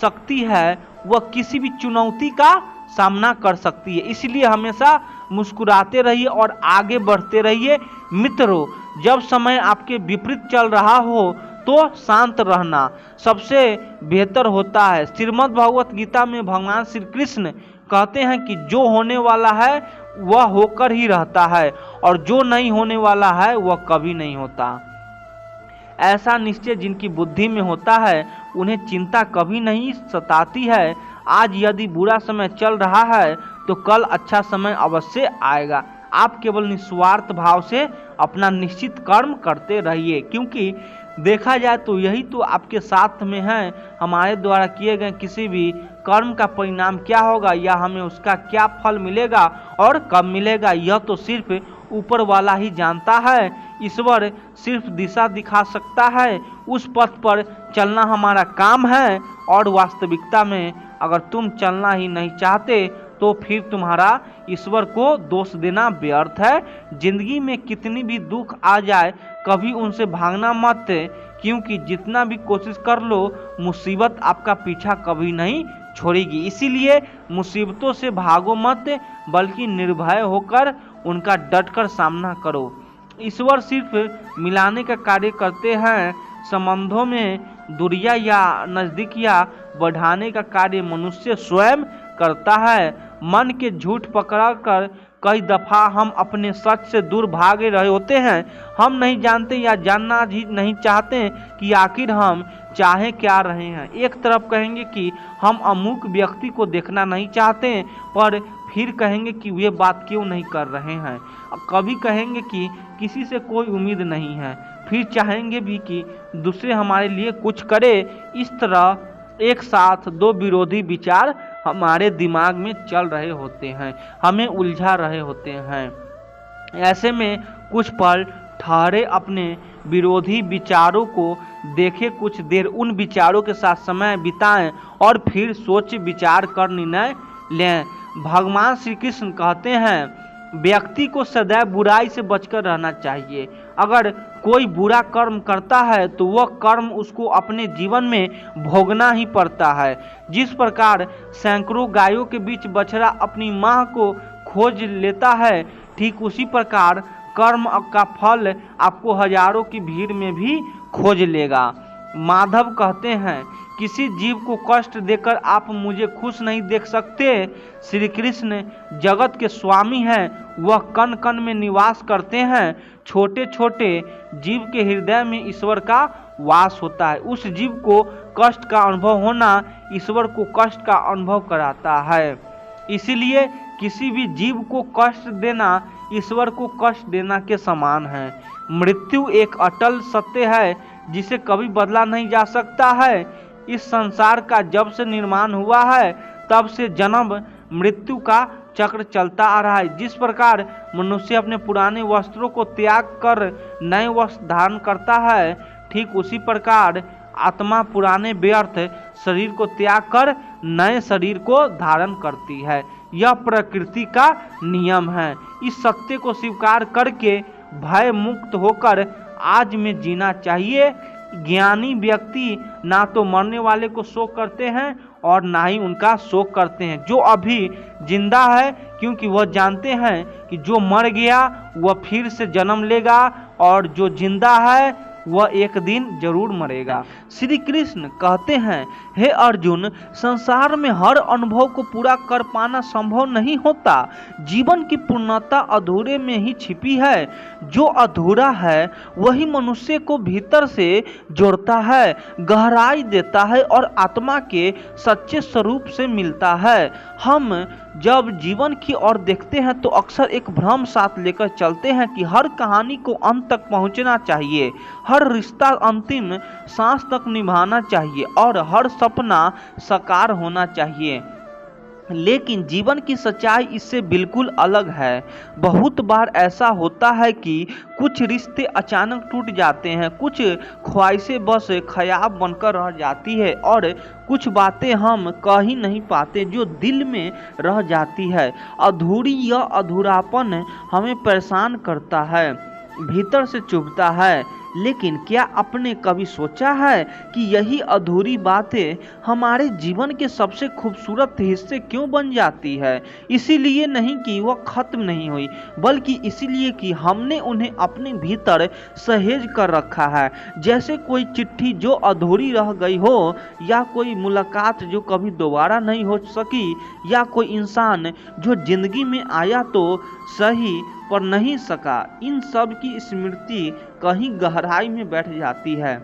शक्ति है वह किसी भी चुनौती का सामना कर सकती है। इसलिए हमेशा मुस्कुराते रहिए और आगे बढ़ते रहिए। मित्रों, जब समय आपके विपरीत चल रहा हो तो शांत रहना सबसे बेहतर होता है। श्रीमद् भगवत गीता में भगवान श्री कृष्ण कहते हैं कि जो होने वाला है वह होकर ही रहता है और जो नहीं होने वाला है वह कभी नहीं होता। ऐसा निश्चय जिनकी बुद्धि में होता है उन्हें चिंता कभी नहीं सताती है। आज यदि बुरा समय चल रहा है तो कल अच्छा समय अवश्य आएगा। आप केवल निस्वार्थ भाव से अपना निश्चित कर्म करते रहिए, क्योंकि देखा जाए तो यही तो आपके साथ में है। हमारे द्वारा किए गए किसी भी कर्म का परिणाम क्या होगा या हमें उसका क्या फल मिलेगा और कब मिलेगा, यह तो सिर्फ ऊपर वाला ही जानता है। ईश्वर सिर्फ दिशा दिखा सकता है, उस पथ पर चलना हमारा काम है। और वास्तविकता में अगर तुम चलना ही नहीं चाहते तो फिर तुम्हारा ईश्वर को दोष देना व्यर्थ है। जिंदगी में कितनी भी दुख आ जाए कभी उनसे भागना मत, क्योंकि जितना भी कोशिश कर लो मुसीबत आपका पीछा कभी नहीं छोड़ेगी। इसीलिए मुसीबतों से भागो मत, बल्कि निर्भय होकर उनका डटकर सामना करो। ईश्वर सिर्फ मिलाने का कार्य करते हैं, संबंधों में दूरियां या नजदीकियां बढ़ाने का कार्य मनुष्य स्वयं करता है। मन के झूठ पकड़कर कई दफा हम अपने सच से दूर भागे रहे होते हैं। हम नहीं जानते या जानना ही नहीं चाहते कि आखिर हम चाहे क्या रहे हैं। एक तरफ कहेंगे कि हम अमुक व्यक्ति को देखना नहीं चाहते, पर फिर कहेंगे कि वे बात क्यों नहीं कर रहे हैं। कभी कहेंगे कि किसी से कोई उम्मीद नहीं है, फिर चाहेंगे भी कि दूसरे हमारे लिए कुछ करे। इस तरह एक साथ दो विरोधी विचार हमारे दिमाग में चल रहे होते हैं, हमें उलझा रहे होते हैं। ऐसे में कुछ पल ठहरे, अपने विरोधी विचारों को देखें, कुछ देर उन विचारों के साथ समय बिताएं और फिर सोच विचार कर निर्णय लें। भगवान श्री कृष्ण कहते हैं, व्यक्ति को सदैव बुराई से बचकर रहना चाहिए। अगर कोई बुरा कर्म करता है तो वह कर्म उसको अपने जीवन में भोगना ही पड़ता है। जिस प्रकार सैकड़ों गायों के बीच बछड़ा अपनी मां को खोज लेता है, ठीक उसी प्रकार कर्म का फल आपको हजारों की भीड़ में भी खोज लेगा। माधव कहते हैं, किसी जीव को कष्ट देकर आप मुझे खुश नहीं देख सकते। श्री कृष्ण जगत के स्वामी हैं, वह कण कण में निवास करते हैं। छोटे छोटे जीव के हृदय में ईश्वर का वास होता है। उस जीव को कष्ट का अनुभव होना ईश्वर को कष्ट का अनुभव कराता है। इसीलिए किसी भी जीव को कष्ट देना ईश्वर को कष्ट देना के समान है। मृत्यु एक अटल सत्य है जिसे कभी बदला नहीं जा सकता है। इस संसार का जब से निर्माण हुआ है तब से जन्म मृत्यु का चक्र चलता आ रहा है। जिस प्रकार मनुष्य अपने पुराने वस्त्रों को त्याग कर नए वस्त्र धारण करता है, ठीक उसी प्रकार आत्मा पुराने व्यर्थ शरीर को त्याग कर नए शरीर को धारण करती है। यह प्रकृति का नियम है। इस सत्य को स्वीकार करके भय मुक्त होकर आज में जीना चाहिए। ज्ञानी व्यक्ति ना तो मरने वाले को शोक करते हैं और ना ही उनका शोक करते हैं जो अभी जिंदा है, क्योंकि वह जानते हैं कि जो मर गया वह फिर से जन्म लेगा और जो जिंदा है वह एक दिन जरूर मरेगा। श्री कृष्ण कहते हैं, हे अर्जुन, संसार में हर अनुभव को पूरा कर पाना संभव नहीं होता। जीवन की पूर्णता अधूरे में ही छिपी है। जो अधूरा है वही मनुष्य को भीतर से जोड़ता है, गहराई देता है और आत्मा के सच्चे स्वरूप से मिलता है। हम जब जीवन की ओर देखते हैं तो अक्सर एक भ्रम साथ लेकर चलते हैं कि हर कहानी को अंत तक पहुंचना चाहिए, हर रिश्ता अंतिम सांस तक निभाना चाहिए और हर सपना साकार होना चाहिए। लेकिन जीवन की सच्चाई इससे बिल्कुल अलग है। बहुत बार ऐसा होता है कि कुछ रिश्ते अचानक टूट जाते हैं, कुछ ख्वाहिशें बस ख्याल बनकर रह जाती है और कुछ बातें हम कह ही नहीं पाते जो दिल में रह जाती है। अधूरी या अधूरापन हमें परेशान करता है, भीतर से चुभता है। लेकिन क्या आपने कभी सोचा है कि यही अधूरी बातें हमारे जीवन के सबसे खूबसूरत हिस्से क्यों बन जाती है? इसीलिए नहीं कि वह खत्म नहीं हुई, बल्कि इसीलिए कि हमने उन्हें अपने भीतर सहेज कर रखा है। जैसे कोई चिट्ठी जो अधूरी रह गई हो, या कोई मुलाकात जो कभी दोबारा नहीं हो सकी, या कोई इंसान जो जिंदगी में आया तो सही पर नहीं सका। इन सब की स्मृति कहीं गहराई में बैठ जाती है,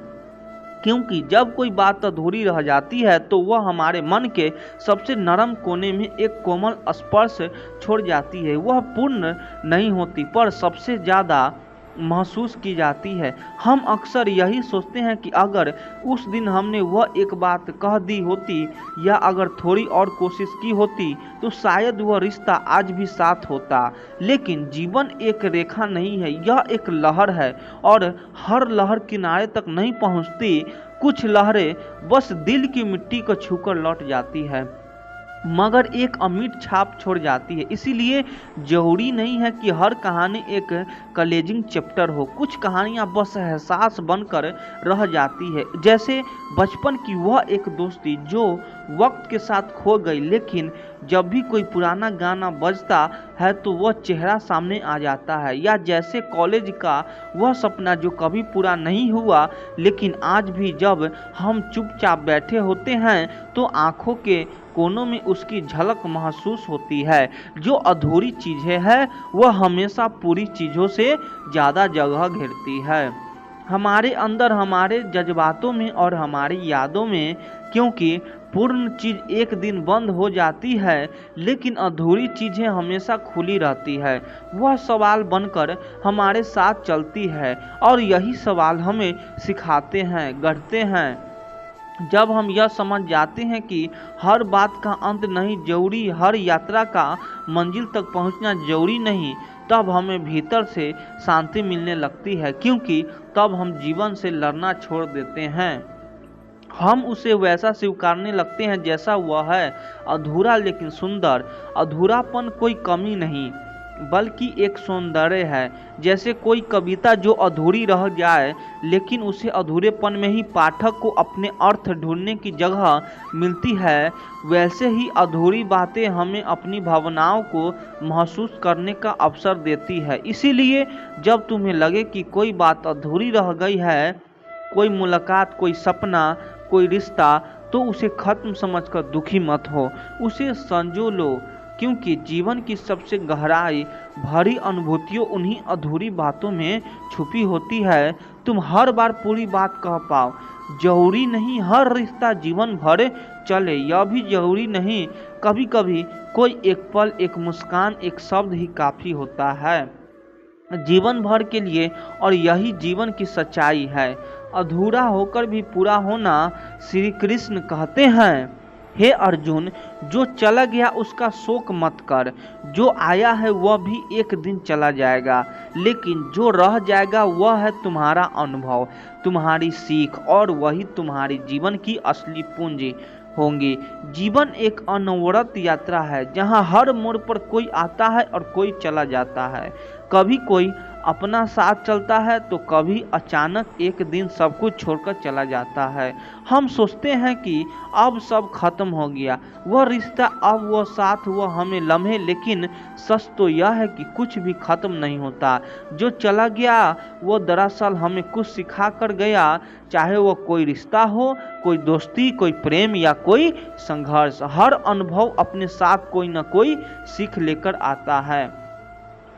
क्योंकि जब कोई बात अधूरी रह जाती है तो वह हमारे मन के सबसे नरम कोने में एक कोमल स्पर्श छोड़ जाती है। वह पूर्ण नहीं होती पर सबसे ज़्यादा महसूस की जाती है। हम अक्सर यही सोचते हैं कि अगर उस दिन हमने वह एक बात कह दी होती या अगर थोड़ी और कोशिश की होती तो शायद वह रिश्ता आज भी साथ होता। लेकिन जीवन एक रेखा नहीं है, यह एक लहर है और हर लहर किनारे तक नहीं पहुंचती। कुछ लहरें बस दिल की मिट्टी को छूकर लौट जाती है, मगर एक अमिट छाप छोड़ जाती है। इसीलिए जरूरी नहीं है कि हर कहानी एक कलेजिंग चैप्टर हो। कुछ कहानियाँ बस एहसास बनकर रह जाती है, जैसे बचपन की वह एक दोस्ती जो वक्त के साथ खो गई, लेकिन जब भी कोई पुराना गाना बजता है तो वह चेहरा सामने आ जाता है। या जैसे कॉलेज का वह सपना जो कभी पूरा नहीं हुआ, लेकिन आज भी जब हम चुपचाप बैठे होते हैं तो आंखों के कोनों में उसकी झलक महसूस होती है। जो अधूरी चीज़ें हैं वह हमेशा पूरी चीज़ों से ज़्यादा जगह घेरती है, हमारे अंदर, हमारे जज्बातों में और हमारी यादों में। क्योंकि पूर्ण चीज़ एक दिन बंद हो जाती है, लेकिन अधूरी चीज़ें हमेशा खुली रहती है। वह सवाल बनकर हमारे साथ चलती है और यही सवाल हमें सिखाते हैं, गढ़ते हैं। जब हम यह समझ जाते हैं कि हर बात का अंत नहीं जरूरी, हर यात्रा का मंजिल तक पहुंचना जरूरी नहीं, तब हमें भीतर से शांति मिलने लगती है। क्योंकि तब हम जीवन से लड़ना छोड़ देते हैं, हम उसे वैसा स्वीकारने लगते हैं जैसा वह है, अधूरा लेकिन सुंदर। अधूरापन कोई कमी नहीं बल्कि एक सौंदर्य है। जैसे कोई कविता जो अधूरी रह जाए, लेकिन उसे अधूरेपन में ही पाठक को अपने अर्थ ढूंढने की जगह मिलती है, वैसे ही अधूरी बातें हमें अपनी भावनाओं को महसूस करने का अवसर देती है। इसीलिए जब तुम्हें लगे कि कोई बात अधूरी रह गई है, कोई मुलाकात, कोई सपना, कोई रिश्ता, तो उसे खत्म समझकर दुखी मत हो, उसे संजो लो। क्योंकि जीवन की सबसे गहराई भरी अनुभूतियों उन्हीं अधूरी बातों में छुपी होती है। तुम हर बार पूरी बात कह पाओ, जरूरी नहीं हर रिश्ता जीवन भर चले, यह भी जरूरी नहीं। कभी कभी कोई एक पल, एक मुस्कान, एक शब्द ही काफ़ी होता है जीवन भर के लिए, और यही जीवन की सच्चाई है। अधूरा होकर भी पूरा होना। श्री कृष्ण कहते हैं, हे अर्जुन, जो चला गया उसका शोक मत कर, जो आया है वह भी एक दिन चला जाएगा, लेकिन जो रह जाएगा वह है तुम्हारा अनुभव, तुम्हारी सीख, और वही तुम्हारी जीवन की असली पूंजी होंगी। जीवन एक अनवरत यात्रा है जहां हर मोड़ पर कोई आता है और कोई चला जाता है। कभी कोई अपना साथ चलता है तो कभी अचानक एक दिन सब कुछ छोड़कर चला जाता है। हम सोचते हैं कि अब सब खत्म हो गया, वह रिश्ता, अब वह साथ, वह हमें लम्हे, लेकिन सच तो यह है कि कुछ भी खत्म नहीं होता। जो चला गया वो दरअसल हमें कुछ सिखा कर गया, चाहे वो कोई रिश्ता हो, कोई दोस्ती, कोई प्रेम या कोई संघर्ष। हर अनुभव अपने साथ कोई न कोई सीख लेकर आता है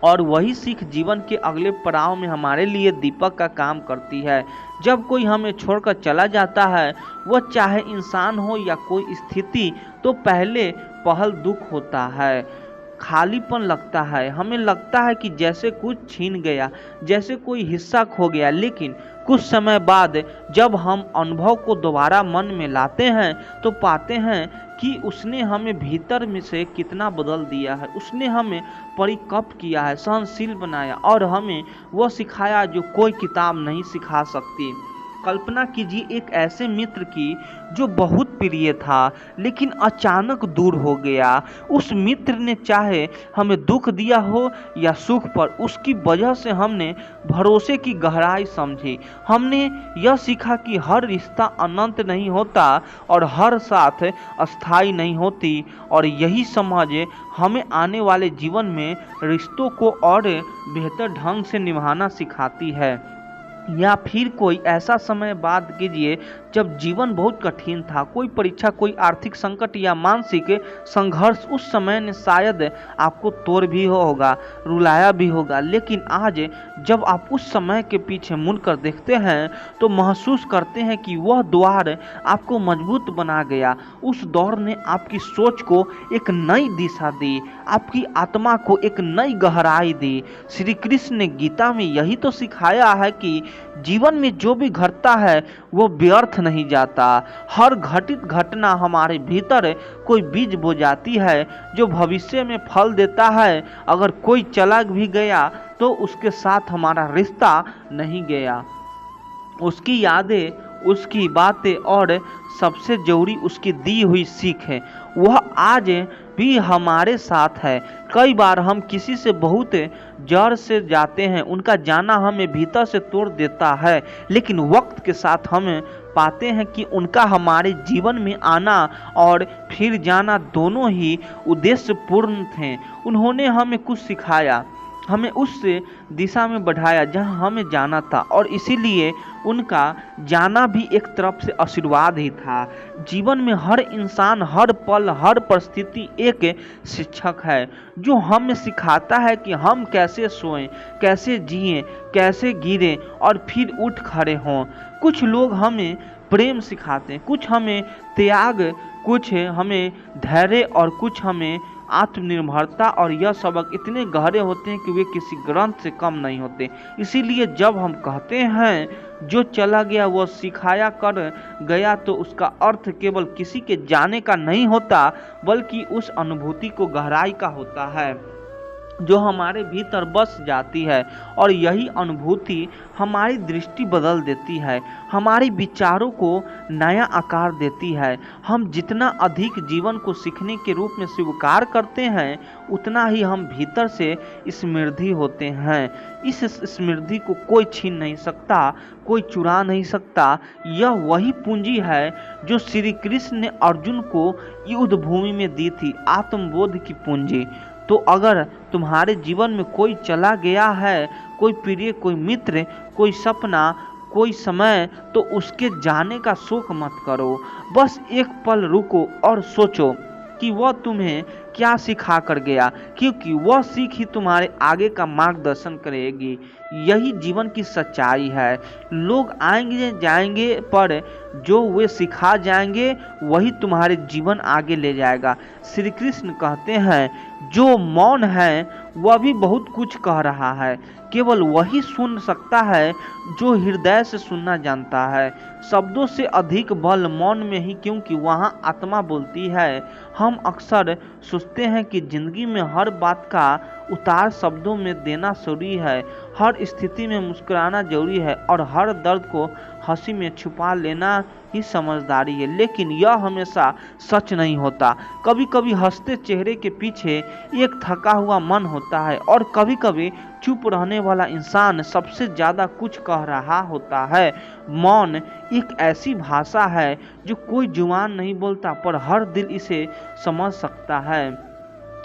और वही सीख जीवन के अगले पड़ाव में हमारे लिए दीपक का काम करती है। जब कोई हमें छोड़कर चला जाता है, वह चाहे इंसान हो या कोई स्थिति, तो पहले पहल दुख होता है, खालीपन लगता है। हमें लगता है कि जैसे कुछ छीन गया, जैसे कोई हिस्सा खो गया। लेकिन कुछ समय बाद जब हम अनुभव को दोबारा मन में लाते हैं तो पाते हैं कि उसने हमें भीतर में से कितना बदल दिया है। उसने हमें परिपक्व किया है, सहनशील बनाया और हमें वह सिखाया जो कोई किताब नहीं सिखा सकती। कल्पना कीजिए एक ऐसे मित्र की जो बहुत प्रिय था लेकिन अचानक दूर हो गया। उस मित्र ने चाहे हमें दुख दिया हो या सुख, पर उसकी वजह से हमने भरोसे की गहराई समझी। हमने यह सीखा कि हर रिश्ता अनंत नहीं होता और हर साथ अस्थायी नहीं होती, और यही समझ हमें आने वाले जीवन में रिश्तों को और बेहतर ढंग से निभाना सिखाती है। या फिर कोई ऐसा समय बात कीजिए जब जीवन बहुत कठिन था, कोई परीक्षा, कोई आर्थिक संकट या मानसिक संघर्ष। उस समय ने शायद आपको तोड़ भी होगा, रुलाया भी होगा, लेकिन आज जब आप उस समय के पीछे मुड़कर देखते हैं तो महसूस करते हैं कि वह द्वार आपको मजबूत बना गया। उस दौर ने आपकी सोच को एक नई दिशा दी, आपकी आत्मा को एक नई गहराई दी। श्री कृष्ण ने गीता में यही तो सिखाया है कि जीवन में जो भी घटता है वो व्यर्थ नहीं जाता। हर घटित घटना हमारे भीतर कोई बीज बो जाती है जो भविष्य में फल देता है। अगर कोई चला भी गया तो उसके साथ हमारा रिश्ता नहीं गया, उसकी यादें, उसकी बातें और सबसे जरूरी उसकी दी हुई सीख है, वह आज भी हमारे साथ है। कई बार हम किसी से बहुत जड़ से जाते हैं, उनका जाना हमें भीतर से तोड़ देता है, लेकिन वक्त के साथ हमें पाते हैं कि उनका हमारे जीवन में आना और फिर जाना दोनों ही उद्देश्यपूर्ण थे। उन्होंने हमें कुछ सिखाया, हमें उस दिशा में बढ़ाया जहां हमें जाना था, और इसीलिए उनका जाना भी एक तरफ से आशीर्वाद ही था। जीवन में हर इंसान, हर पल, हर परिस्थिति एक शिक्षक है जो हमें सिखाता है कि हम कैसे सोएं, कैसे जिएं, कैसे गिरें और फिर उठ खड़े हों। कुछ लोग हमें प्रेम सिखाते हैं, कुछ हमें त्याग, कुछ हमें धैर्य और कुछ हमें आत्मनिर्भरता, और यह सबक इतने गहरे होते हैं कि वे किसी ग्रंथ से कम नहीं होते। इसीलिए जब हम कहते हैं जो चला गया वह सिखाया कर गया, तो उसका अर्थ केवल किसी के जाने का नहीं होता, बल्कि उस अनुभूति को गहराई का होता है जो हमारे भीतर बस जाती है। और यही अनुभूति हमारी दृष्टि बदल देती है, हमारे विचारों को नया आकार देती है। हम जितना अधिक जीवन को सीखने के रूप में स्वीकार करते हैं, उतना ही हम भीतर से समृद्धि होते हैं। इस समृद्धि को कोई छीन नहीं सकता, कोई चुरा नहीं सकता। यह वही पूंजी है जो श्री कृष्ण ने अर्जुन को युद्ध भूमि में दी थी, आत्मबोध की पूंजी। तो अगर तुम्हारे जीवन में कोई चला गया है, कोई प्रिय, कोई मित्र, कोई सपना, कोई समय, तो उसके जाने का शोक मत करो। बस एक पल रुको और सोचो कि वह तुम्हें क्या सिखा कर गया, क्योंकि वह सीख ही तुम्हारे आगे का मार्गदर्शन करेगी। यही जीवन की सच्चाई है। लोग आएंगे जाएंगे, पर जो वे सिखा जाएंगे वही तुम्हारे जीवन आगे ले जाएगा। श्री कृष्ण कहते हैं जो मौन है वह भी बहुत कुछ कह रहा है, केवल वही सुन सकता है जो हृदय से सुनना जानता है। शब्दों से अधिक बल मौन में ही, क्योंकि वहाँ आत्मा बोलती है। हम अक्सर सोचते हैं कि जिंदगी में हर बात का उतार शब्दों में देना जरूरी है। हर स्थिति में मुस्कुराना जरूरी है और हर दर्द को हंसी में छुपा लेना ही समझदारी है। लेकिन यह हमेशा सच नहीं होता। कभी कभी हंसते चेहरे के पीछे एक थका हुआ मन होता है और कभी कभी चुप रहने वाला इंसान सबसे ज्यादा कुछ कह रहा होता है। मौन एक ऐसी भाषा है जो कोई जुबान नहीं बोलता पर हर दिल इसे समझ सकता है।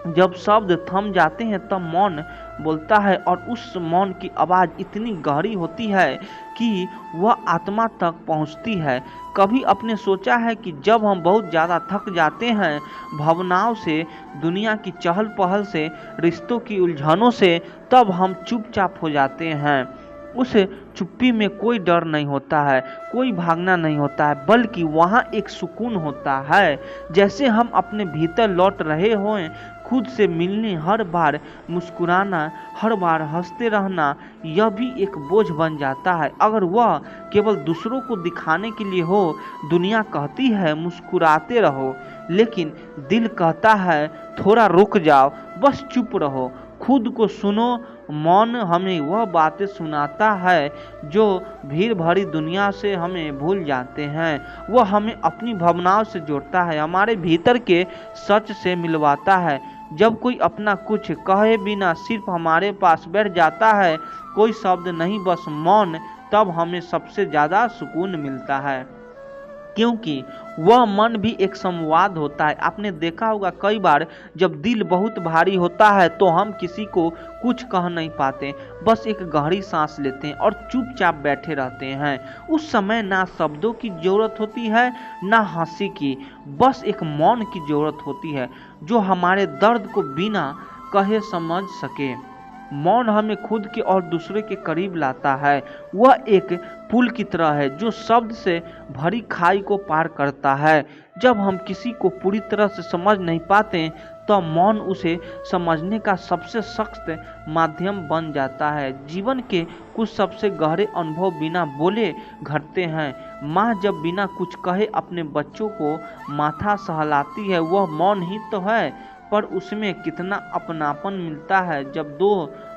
जब शब्द थम जाते हैं तब मौन बोलता है और उस मौन की आवाज़ इतनी गहरी होती है कि वह आत्मा तक पहुंचती है। कभी अपने सोचा है कि जब हम बहुत ज़्यादा थक जाते हैं भावनाओं से, दुनिया की चहल पहल से, रिश्तों की उलझनों से, तब हम चुपचाप हो जाते हैं। उस चुप्पी में कोई डर नहीं होता है, कोई भागना नहीं होता है, बल्कि वहाँ एक सुकून होता है, जैसे हम अपने भीतर लौट रहे हों। खुद से मिलने, हर बार मुस्कुराना, हर बार हंसते रहना, यह भी एक बोझ बन जाता है अगर वह केवल दूसरों को दिखाने के लिए हो। दुनिया कहती है मुस्कुराते रहो, लेकिन दिल कहता है थोड़ा रुक जाओ, बस चुप रहो, खुद को सुनो। मौन हमें वह बातें सुनाता है जो भीड़ भरी दुनिया से हमें भूल जाते हैं। वह हमें अपनी भावनाओं से जोड़ता है, हमारे भीतर के सच से मिलवाता है। जब कोई अपना कुछ कहे बिना सिर्फ हमारे पास बैठ जाता है, कोई शब्द नहीं बस मौन, तब हमें सबसे ज़्यादा सुकून मिलता है, क्योंकि वह मन भी एक संवाद होता है। आपने देखा होगा कई बार जब दिल बहुत भारी होता है तो हम किसी को कुछ कह नहीं पाते, बस एक गहरी सांस लेते हैं और चुपचाप बैठे रहते हैं। उस समय ना शब्दों की जरूरत होती है ना हंसी की, बस एक मौन की जरूरत होती है जो हमारे दर्द को बिना कहे समझ सके। मौन हमें खुद के और दूसरे के करीब लाता है। वह एक पुल की तरह है जो शब्द से भरी खाई को पार करता है। जब हम किसी को पूरी तरह से समझ नहीं पाते तो मौन उसे समझने का सबसे सख्त माध्यम बन जाता है। जीवन के कुछ सबसे गहरे अनुभव बिना बोले घटते हैं। माँ जब बिना कुछ कहे अपने बच्चों को माथा सहलाती है, वह मौन ही तो है, पर उसमें कितना अपनापन मिलता है। जब दो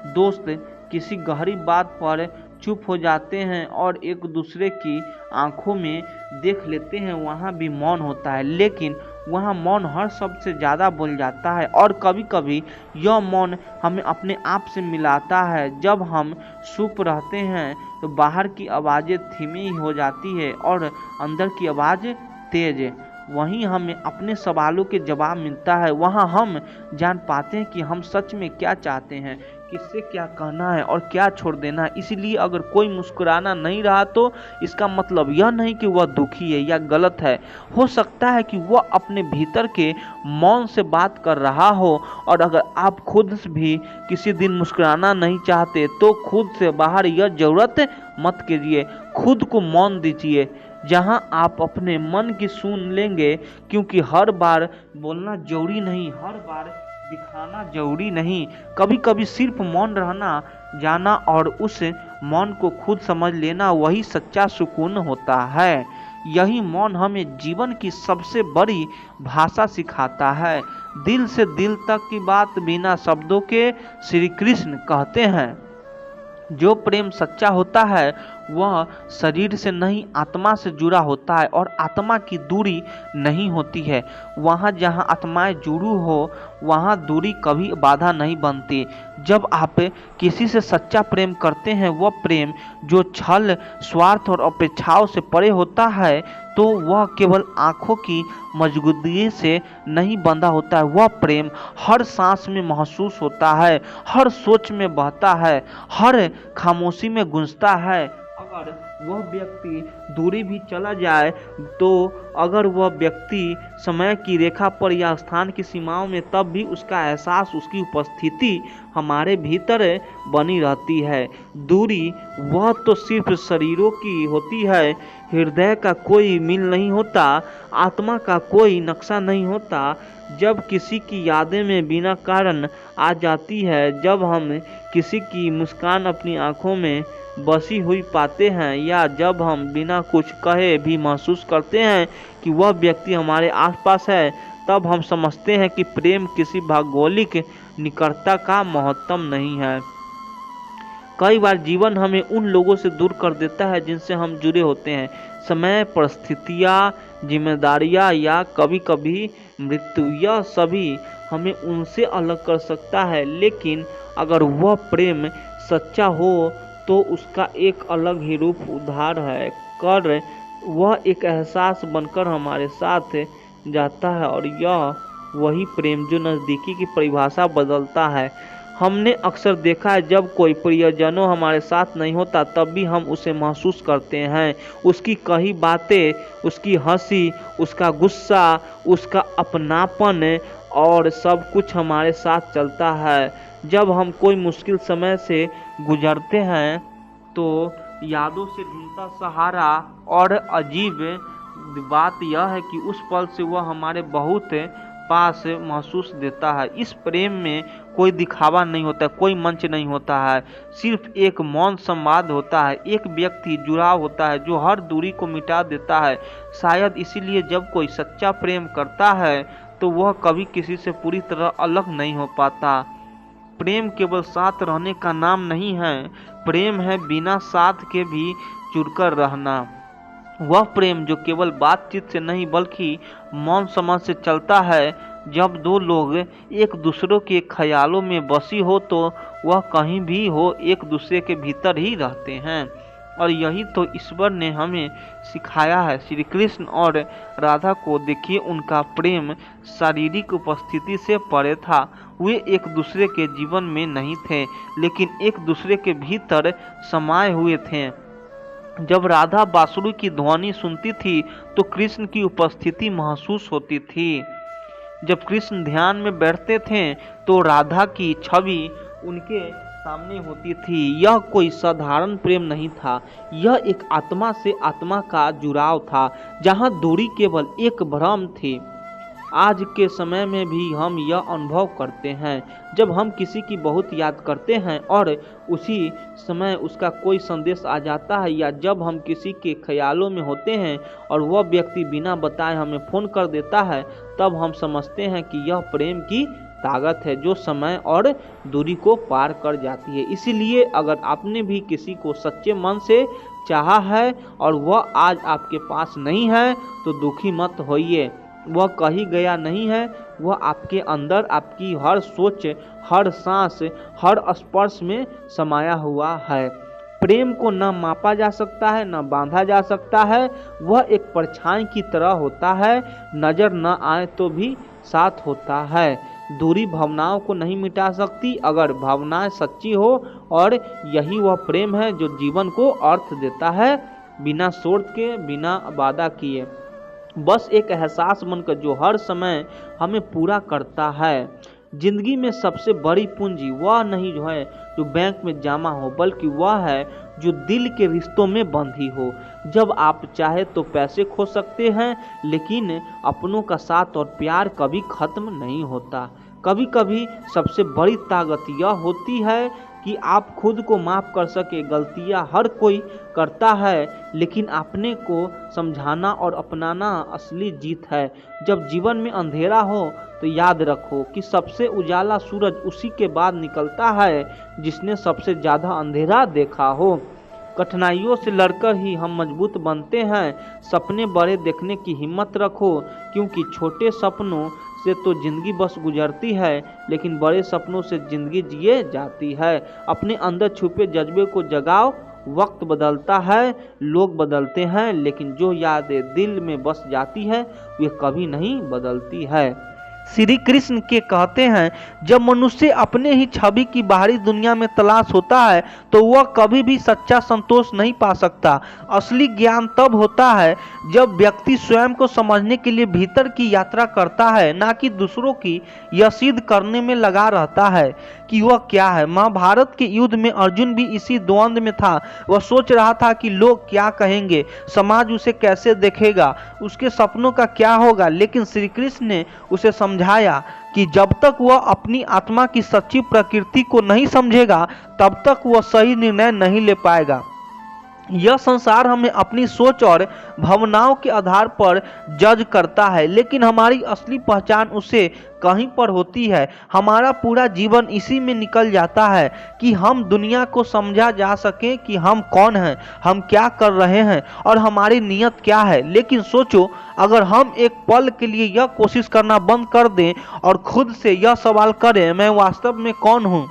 दोस्त किसी गहरी बात पर चुप हो जाते हैं और एक दूसरे की आंखों में देख लेते हैं, वहाँ भी मौन होता है, लेकिन वहाँ मौन हर शब्द से ज़्यादा बोल जाता है। और कभी कभी यह मौन हमें अपने आप से मिलाता है। जब हम चुप रहते हैं तो बाहर की आवाज़ें धीमी हो जाती है और अंदर की आवाज़ तेज। वहीं हमें अपने सवालों के जवाब मिलता है। वहाँ हम जान पाते हैं कि हम सच में क्या चाहते हैं, किससे क्या कहना है और क्या छोड़ देना है। इसलिए अगर कोई मुस्कुराना नहीं रहा तो इसका मतलब यह नहीं कि वह दुखी है या गलत है। हो सकता है कि वह अपने भीतर के मौन से बात कर रहा हो। और अगर आप खुद भी किसी दिन मुस्कुराना नहीं चाहते तो खुद से बाहर यह जरूरत मत कीजिए, खुद को मौन दीजिए जहां आप अपने मन की सुन लेंगे, क्योंकि हर बार बोलना जरूरी नहीं, हर बार दिखाना जरूरी नहीं। कभी कभी सिर्फ मौन रहना जाना और उस मौन को खुद समझ लेना वही सच्चा सुकून होता है। यही मौन हमें जीवन की सबसे बड़ी भाषा सिखाता है। दिल से दिल तक की बात बिना शब्दों के श्री कृष्ण कहते हैं, जो प्रेम सच्चा होता है वह शरीर से नहीं आत्मा से जुड़ा होता है और आत्मा की दूरी नहीं होती है। वहाँ जहाँ आत्माएं जुड़ू हो वहाँ दूरी कभी बाधा नहीं बनती। जब आप किसी से सच्चा प्रेम करते हैं, वह प्रेम जो छल, स्वार्थ और अपेक्षाओं से परे होता है, तो वह केवल आँखों की मजबूती से नहीं बंधा होता है। वह प्रेम हर सांस में महसूस होता है, हर सोच में बहता है, हर खामोशी में गूंजता है। अगर वह व्यक्ति दूरी भी चला जाए तो अगर वह व्यक्ति समय की रेखा पर या स्थान की सीमाओं में, तब भी उसका एहसास, उसकी उपस्थिति हमारे भीतर बनी रहती है। दूरी वह तो सिर्फ शरीरों की होती है, हृदय का कोई मिल नहीं होता, आत्मा का कोई नक्शा नहीं होता। जब किसी की यादें में बिना कारण आ जाती है, जब हम किसी की मुस्कान अपनी आंखों में बसी हुई पाते हैं, या जब हम बिना कुछ कहे भी महसूस करते हैं कि वह व्यक्ति हमारे आसपास है, तब हम समझते हैं कि प्रेम किसी भौगोलिक निकटता का महत्व नहीं है। कई बार जीवन हमें उन लोगों से दूर कर देता है जिनसे हम जुड़े होते हैं। समय, परिस्थितियाँ, जिम्मेदारियाँ या कभी कभी मृत्यु, यह सभी हमें उनसे अलग कर सकता है। लेकिन अगर वह प्रेम सच्चा हो तो उसका एक अलग ही रूप उधार है कर वह एक एहसास बनकर हमारे साथ जाता है, और यह वही प्रेम जो नज़दीकी की परिभाषा बदलता है। हमने अक्सर देखा है जब कोई प्रियजनों हमारे साथ नहीं होता तब भी हम उसे महसूस करते हैं। उसकी कही बातें, उसकी हंसी, उसका गुस्सा, उसका अपनापन और सब कुछ हमारे साथ चलता है। जब हम कोई मुश्किल समय से गुजरते हैं तो यादों से ढूंढता सहारा, और अजीब बात यह है कि उस पल से वह हमारे बहुत पास महसूस देता है। इस प्रेम में कोई दिखावा नहीं होता, कोई मंच नहीं होता है, सिर्फ एक मौन संवाद होता है, एक व्यक्ति जुड़ाव होता है जो हर दूरी को मिटा देता है। शायद इसीलिए जब कोई सच्चा प्रेम करता है तो वह कभी किसी से पूरी तरह अलग नहीं हो पाता। प्रेम केवल साथ रहने का नाम नहीं है, प्रेम है बिना साथ के भी जुड़कर रहना। वह प्रेम जो केवल बातचीत से नहीं बल्कि मौन समझ से चलता है। जब दो लोग एक दूसरे के ख्यालों में बसी हो तो वह कहीं भी हो एक दूसरे के भीतर ही रहते हैं, और यही तो ईश्वर ने हमें सिखाया है। श्री कृष्ण और राधा को देखिए, उनका प्रेम शारीरिक उपस्थिति से परे था। वे एक दूसरे के जीवन में नहीं थे, लेकिन एक दूसरे के भीतर समाये हुए थे। जब राधा बांसुरी की ध्वनि सुनती थी तो कृष्ण की उपस्थिति महसूस होती थी। जब कृष्ण ध्यान में बैठते थे तो राधा की छवि उनके सामने होती थी। यह कोई साधारण प्रेम नहीं था, यह एक आत्मा से आत्मा का जुड़ाव था, जहां दूरी केवल एक भ्रम थी। आज के समय में भी हम यह अनुभव करते हैं जब हम किसी की बहुत याद करते हैं और उसी समय उसका कोई संदेश आ जाता है, या जब हम किसी के ख्यालों में होते हैं और वह व्यक्ति बिना बताए हमें फ़ोन कर देता है, तब हम समझते हैं कि यह प्रेम की ताकत है जो समय और दूरी को पार कर जाती है। इसीलिए अगर आपने भी किसी को सच्चे मन से चाहा है और वह आज आपके पास नहीं है तो दुखी मत होइए। वह कहीं गया नहीं है, वह आपके अंदर, आपकी हर सोच, हर सांस, हर स्पर्श में समाया हुआ है। प्रेम को न मापा जा सकता है, न बांधा जा सकता है। वह एक परछाई की तरह होता है, नजर न आए तो भी साथ होता है। दूरी भावनाओं को नहीं मिटा सकती अगर भावनाएं सच्ची हो, और यही वह प्रेम है जो जीवन को अर्थ देता है, बिना शर्त के, बिना वादा किए। बस एक एहसास बनकर जो हर समय हमें पूरा करता है। जिंदगी में सबसे बड़ी पूंजी वह नहीं जो है जो बैंक में जमा हो, बल्कि वह है जो दिल के रिश्तों में बंधी हो। जब आप चाहे तो पैसे खो सकते हैं, लेकिन अपनों का साथ और प्यार कभी खत्म नहीं होता। कभी कभी सबसे बड़ी ताकत यह होती है कि आप खुद को माफ़ कर सके। गलतियां हर कोई करता है, लेकिन अपने को समझाना और अपनाना असली जीत है। जब जीवन में अंधेरा हो तो याद रखो कि सबसे उजाला सूरज उसी के बाद निकलता है जिसने सबसे ज़्यादा अंधेरा देखा हो। कठिनाइयों से लड़कर ही हम मजबूत बनते हैं। सपने बड़े देखने की हिम्मत रखो, क्योंकि छोटे सपनों से तो जिंदगी बस गुजरती है, लेकिन बड़े सपनों से जिंदगी जिए जाती है। अपने अंदर छुपे जज्बे को जगाओ। वक्त बदलता है, लोग बदलते हैं, लेकिन जो यादें दिल में बस जाती है वे कभी नहीं बदलती है। श्री कृष्ण के कहते हैं, जब मनुष्य अपने ही छवि की बाहरी दुनिया में तलाश होता है तो वह कभी भी सच्चा संतोष नहीं पा सकता। असली ज्ञान तब होता है जब व्यक्ति स्वयं को समझने के लिए भीतर की यात्रा करता है, ना कि दूसरों की यह सिद्ध करने में लगा रहता है कि वह क्या है। महाभारत के युद्ध में अर्जुन भी इसी द्वंद में था। वह सोच रहा था कि लोग क्या कहेंगे, समाज उसे कैसे देखेगा, उसके सपनों का क्या होगा। लेकिन श्री कृष्ण ने उसे समझाया कि जब तक वह अपनी आत्मा की सच्ची प्रकृति को नहीं समझेगा तब तक वह सही निर्णय नहीं ले पाएगा। यह संसार हमें अपनी सोच और भावनाओं के आधार पर जज करता है, लेकिन हमारी असली पहचान उसे कहीं पर होती है। हमारा पूरा जीवन इसी में निकल जाता है कि हम दुनिया को समझा जा सके कि हम कौन हैं, हम क्या कर रहे हैं और हमारी नीयत क्या है। लेकिन सोचो, अगर हम एक पल के लिए यह कोशिश करना बंद कर दें और खुद से यह सवाल करें, मैं वास्तव में कौन हूँ,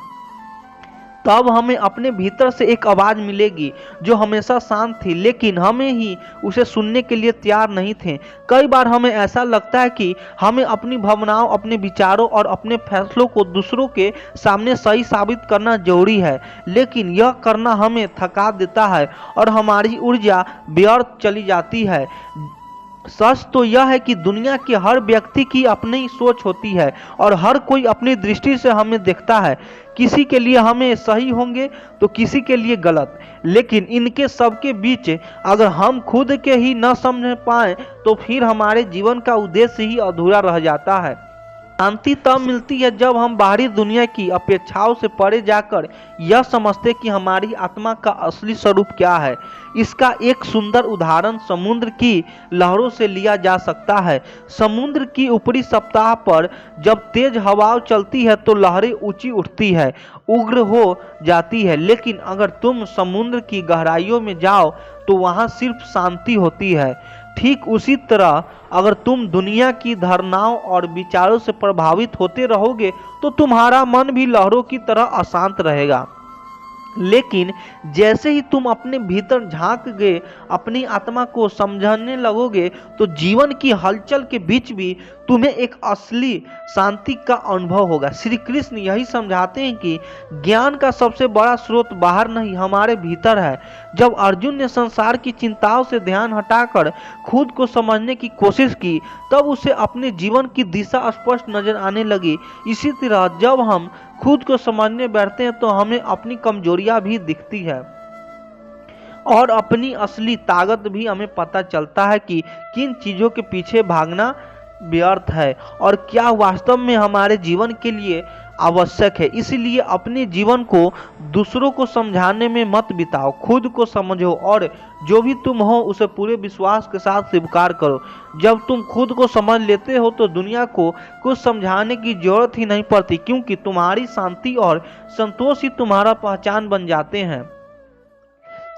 तब हमें अपने भीतर से एक आवाज़ मिलेगी जो हमेशा शांत थी, लेकिन हमें ही उसे सुनने के लिए तैयार नहीं थे। कई बार हमें ऐसा लगता है कि हमें अपनी भावनाओं, अपने विचारों और अपने फैसलों को दूसरों के सामने सही साबित करना जरूरी है, लेकिन यह करना हमें थका देता है और हमारी ऊर्जा व्यर्थ चली जाती है। सच तो यह है कि दुनिया के हर व्यक्ति की अपनी सोच होती है और हर कोई अपनी दृष्टि से हमें देखता है। किसी के लिए हमें सही होंगे तो किसी के लिए गलत, लेकिन इनके सबके बीच अगर हम खुद के ही न समझ पाए तो फिर हमारे जीवन का उद्देश्य ही अधूरा रह जाता है। शांति तब मिलती है जब हम बाहरी दुनिया की अपेक्षाओं से परे जाकर यह समझते कि हमारी आत्मा का असली स्वरूप क्या है। इसका एक सुंदर उदाहरण समुद्र की लहरों से लिया जा सकता है। समुद्र की ऊपरी सतह पर जब तेज हवाएं चलती है तो लहरें ऊंची उठती है, उग्र हो जाती है, लेकिन अगर तुम समुद्र की गहराइयों में जाओ तो वहां सिर्फ शांति होती है। ठीक उसी तरह अगर तुम दुनिया की धारणाओं और विचारों से प्रभावित होते रहोगे तो तुम्हारा मन भी लहरों की तरह अशांत रहेगा। लेकिन जैसे ही तुम अपने भीतर झांक गए, अपनी आत्मा को समझने लगोगे, तो जीवन की हलचल के बीच भी तुम्हें एक असली शांति का अनुभव होगा। श्री कृष्ण यही समझाते हैं कि ज्ञान का सबसे बड़ा स्रोत बाहर नहीं, हमारे भीतर है। जब अर्जुन ने संसार की चिंताओं से ध्यान हटाकर खुद को समझने की कोशिश की, तब उसे अपने जीवन की दिशा स्पष्ट नजर आने लगी। इसी तरह जब हम खुद को समझने बैठते हैं तो हमें अपनी कमजोरियां भी दिखती है और अपनी असली ताकत भी हमें पता चलता है कि किन चीजों के पीछे भागना व्यर्थ है और क्या वास्तव में हमारे जीवन के लिए आवश्यक है। इसलिए अपने जीवन को दूसरों को समझाने में मत बिताओ, खुद को समझो और जो भी तुम हो उसे पूरे विश्वास के साथ स्वीकार करो। जब तुम खुद को समझ लेते हो तो दुनिया को कुछ समझाने की जरूरत ही नहीं पड़ती, क्योंकि तुम्हारी शांति और संतोष ही तुम्हारा पहचान बन जाते हैं।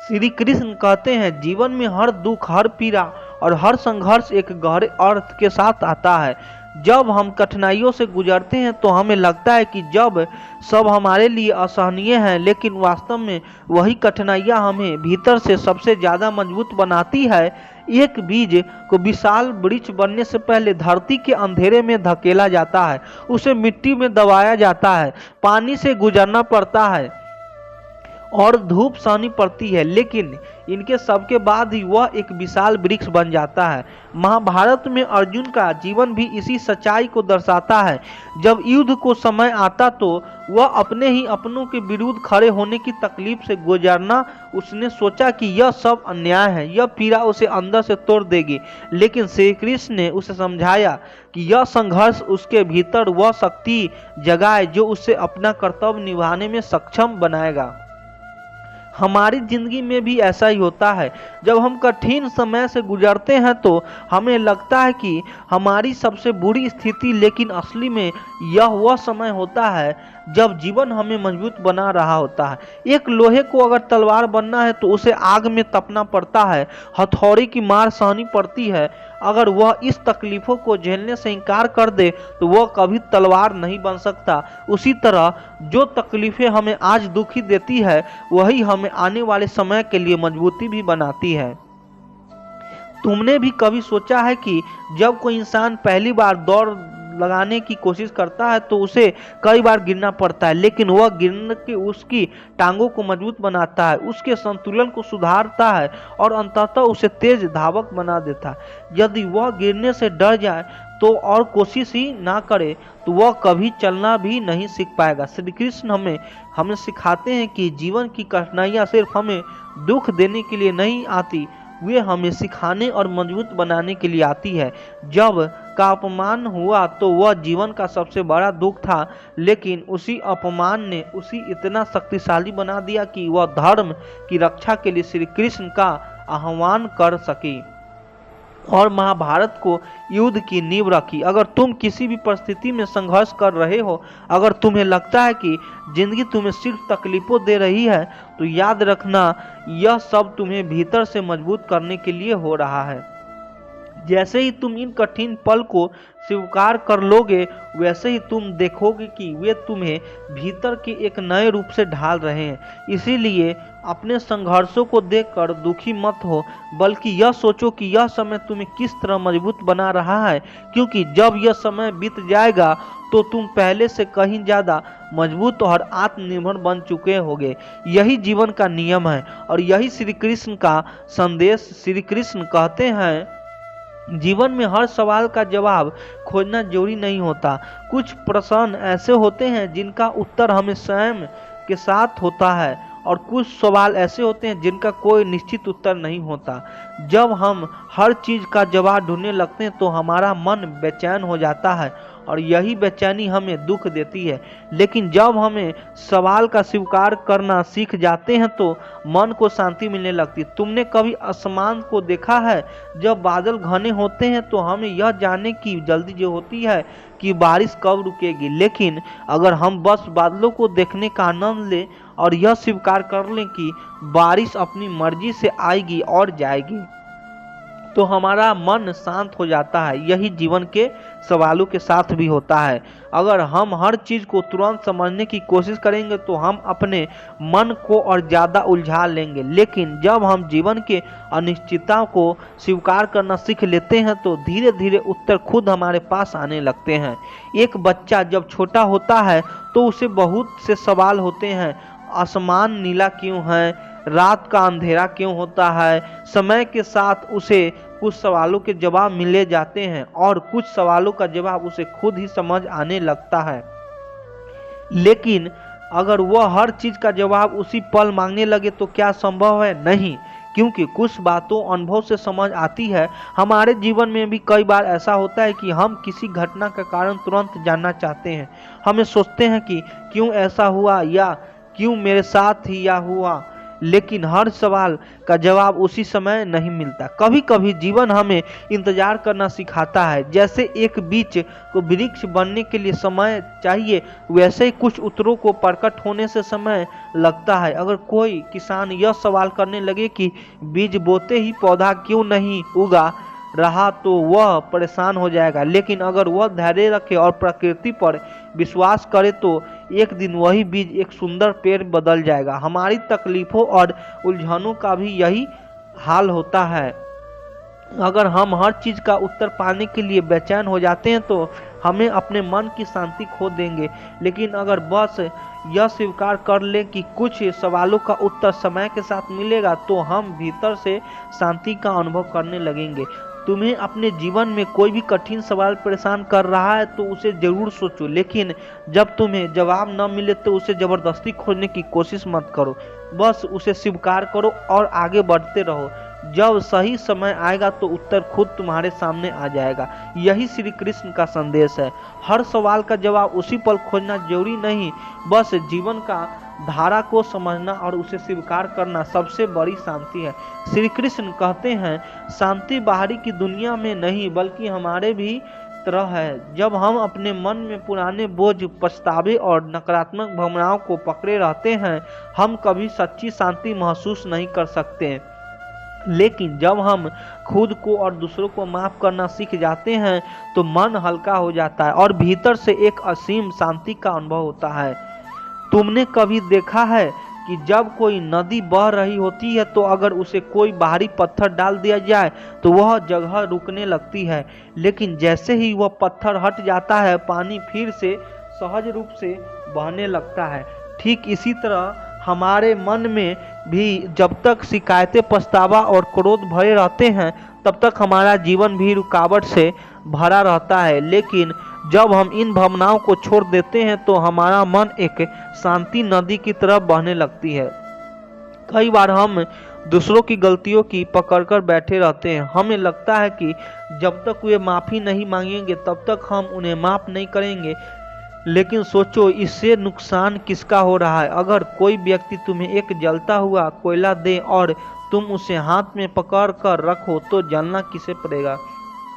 श्री कृष्ण कहते हैं, जीवन में हर दुख, हर पीड़ा और हर संघर्ष एक गहरे अर्थ के साथ आता है। जब हम कठिनाइयों से गुजरते हैं तो हमें लगता है कि जब सब हमारे लिए असहनीय है, लेकिन वास्तव में वही कठिनाइयां हमें भीतर से सबसे ज्यादा मजबूत बनाती है। एक बीज को विशाल वृक्ष बनने से पहले धरती के अंधेरे में धकेला जाता है, उसे मिट्टी में दबाया जाता है, पानी से गुजरना पड़ता है और धूप सहनी पड़ती है, लेकिन इनके सबके बाद ही वह एक विशाल वृक्ष बन जाता है। महाभारत में अर्जुन का जीवन भी इसी सच्चाई को दर्शाता है। जब युद्ध को समय आता तो वह अपने ही अपनों के विरुद्ध खड़े होने की तकलीफ से गुजरना, उसने सोचा कि यह सब अन्याय है, यह पीड़ा उसे अंदर से तोड़ देगी, लेकिन श्री कृष्ण ने उसे समझाया कि यह संघर्ष उसके भीतर वह शक्ति जगाए जो उसे अपना कर्तव्य निभाने में सक्षम बनाएगा। हमारी जिंदगी में भी ऐसा ही होता है। जब हम कठिन समय से गुजरते हैं तो हमें लगता है कि हमारी सबसे बुरी स्थिति, लेकिन असली में यह वह समय होता है जब जीवन हमें मजबूत बना रहा होता है। एक लोहे को अगर तलवार बनना है तो उसे आग में तपना पड़ता है, हथौड़ी की मार सहनी पड़ती है। अगर वह इस तकलीफों को झेलने से इनकार कर दे तो वह कभी तलवार नहीं बन सकता। उसी तरह जो तकलीफें हमें आज दुखी देती है वही हमें आने वाले समय के लिए मजबूती भी बनाती है। तुमने भी कभी सोचा है कि जब कोई इंसान पहली बार दौड़ लगाने की कोशिश करता है तो उसे कई बार गिरना पड़ता है, लेकिन वह गिरने के उसकी टांगों को मजबूत बनाता है, उसके संतुलन को सुधारता है और अंततः उसे तेज धावक बना देता है। यदि वह गिरने से डर जाए तो और कोशिश ही ना करे तो वह कभी चलना भी नहीं सीख पाएगा। श्री कृष्ण हमें सिखाते हैं कि जीवन की कठिनाइयाँ सिर्फ हमें दुख देने के लिए नहीं आती, वे हमें सिखाने और मजबूत बनाने के लिए आती है। जब का अपमान हुआ तो वह जीवन का सबसे बड़ा दुख था, लेकिन उसी अपमान ने उसे इतना शक्तिशाली बना दिया कि वह धर्म की रक्षा के लिए श्री कृष्ण का आह्वान कर सकी और महाभारत को युद्ध की नींव रखी। अगर तुम किसी भी परिस्थिति में संघर्ष कर रहे हो, अगर तुम्हें लगता है कि जिंदगी तुम्हें सिर्फ तकलीफों दे रही है, तो याद रखना यह सब तुम्हें भीतर से मजबूत करने के लिए हो रहा है। जैसे ही तुम इन कठिन पल को स्वीकार कर लोगे, वैसे ही तुम देखोगे कि वे तुम्हें भीतर के एक नए रूप से ढाल रहे हैं। इसीलिए अपने संघर्षों को देखकर दुखी मत हो, बल्कि यह सोचो कि यह समय तुम्हें किस तरह मजबूत बना रहा है, क्योंकि जब यह समय बीत जाएगा तो तुम पहले से कहीं ज्यादा मजबूत और आत्मनिर्भर बन चुके होगे। यही जीवन का नियम है और यही श्री कृष्ण का संदेश। श्री कृष्ण कहते हैं, जीवन में हर सवाल का जवाब खोजना जरूरी नहीं होता। कुछ प्रश्न ऐसे होते हैं जिनका उत्तर हमें स्वयं के साथ होता है और कुछ सवाल ऐसे होते हैं जिनका कोई निश्चित उत्तर नहीं होता। जब हम हर चीज का जवाब ढूंढने लगते हैं तो हमारा मन बेचैन हो जाता है और यही बेचैनी हमें दुख देती है। लेकिन जब हमें सवाल का स्वीकार करना सीख जाते हैं तो मन को शांति मिलने लगती है। तुमने कभी आसमान को देखा है? जब बादल घने होते हैं तो हमें यह जानने की जल्दी जो होती है कि बारिश कब रुकेगी, लेकिन अगर हम बस बादलों को देखने का आनंद लें और यह स्वीकार कर लें कि बारिश अपनी मर्जी से आएगी और जाएगी, तो हमारा मन शांत हो जाता है। यही जीवन के सवालों के साथ भी होता है। अगर हम हर चीज को तुरंत समझने की कोशिश करेंगे तो हम अपने मन को और ज्यादा उलझा लेंगे, लेकिन जब हम जीवन के अनिश्चितता को स्वीकार करना सीख लेते हैं तो धीरे धीरे उत्तर खुद हमारे पास आने लगते हैं। एक बच्चा जब छोटा होता है तो उसे बहुत से सवाल होते हैं। आसमान नीला क्यों है? रात का अंधेरा क्यों होता है? समय के साथ उसे कुछ सवालों के जवाब मिले जाते हैं और कुछ सवालों का जवाब उसे खुद ही समझ आने लगता है। लेकिन अगर वह हर चीज का जवाब उसी पल मांगने लगे तो क्या संभव है? नहीं, क्योंकि कुछ बातों अनुभव से समझ आती है। हमारे जीवन में भी कई बार ऐसा होता है कि हम किसी घटना का कारण तुरंत जानना चाहते हैं। हमें सोचते हैं कि क्यों ऐसा हुआ या क्यों मेरे साथ ही या हुआ, लेकिन हर सवाल का जवाब उसी समय नहीं मिलता। कभी कभी जीवन हमें इंतजार करना सिखाता है। जैसे एक बीज को वृक्ष बनने के लिए समय चाहिए, वैसे ही कुछ उत्तरों को प्रकट होने से समय लगता है। अगर कोई किसान यह सवाल करने लगे कि बीज बोते ही पौधा क्यों नहीं उगा रहा तो वह परेशान हो जाएगा, लेकिन अगर वह धैर्य रखे और प्रकृति पर विश्वास करे तो एक दिन वही बीज एक सुंदर पेड़ बदल जाएगा। हमारी तकलीफों और उलझनों का भी यही हाल होता है। अगर हम हर चीज का उत्तर पाने के लिए बेचैन हो जाते हैं तो हमें अपने मन की शांति खो देंगे। लेकिन अगर बस यह स्वीकार कर ले कि कुछ सवालों का उत्तर समय के साथ मिलेगा तो हम भीतर से शांति का अनुभव करने लगेंगे। तुम्हें अपने जीवन में कोई भी कठिन सवाल परेशान कर रहा है तो उसे जरूर सोचो, लेकिन जब तुम्हें जवाब न मिले तो उसे जबरदस्ती खोजने की कोशिश मत करो। बस उसे स्वीकार करो और आगे बढ़ते रहो। जब सही समय आएगा तो उत्तर खुद तुम्हारे सामने आ जाएगा। यही श्री कृष्ण का संदेश है। हर सवाल का जवाब उसी पल खोजना जरूरी नहीं, बस जीवन का धारा को समझना और उसे स्वीकार करना सबसे बड़ी शांति है। श्री कृष्ण कहते हैं, शांति बाहरी की दुनिया में नहीं बल्कि हमारे भी तरह है। जब हम अपने मन में पुराने बोझ, पछतावे और नकारात्मक भावनाओं को पकड़े रहते हैं, हम कभी सच्ची शांति महसूस नहीं कर सकते। लेकिन जब हम खुद को और दूसरों को माफ करना सीख जाते हैं तो मन हल्का हो जाता है और भीतर से एक असीम शांति का अनुभव होता है। तुमने कभी देखा है कि जब कोई नदी बह रही होती है तो अगर उसे कोई बाहरी पत्थर डाल दिया जाए तो वह जगह रुकने लगती है, लेकिन जैसे ही वह पत्थर हट जाता है पानी फिर से सहज रूप से बहने लगता है। ठीक इसी तरह हमारे मन में भी जब तक शिकायतें, पछतावा और क्रोध भरे रहते हैं तब तक हमारा जीवन भी रुकावट से भरा रहता है। लेकिन जब हम इन भावनाओं को छोड़ देते हैं तो हमारा मन एक शांति नदी की तरफ बहने लगती है। कई बार हम दूसरों की गलतियों की पकड़कर बैठे रहते हैं। हमें लगता है कि जब तक वे माफ़ी नहीं मांगेंगे तब तक हम उन्हें माफ़ नहीं करेंगे, लेकिन सोचो इससे नुकसान किसका हो रहा है। अगर कोई व्यक्ति तुम्हें एक जलता हुआ कोयला दे और तुम उसे हाथ में पकड़ कर रखो तो जलना किसे पड़ेगा?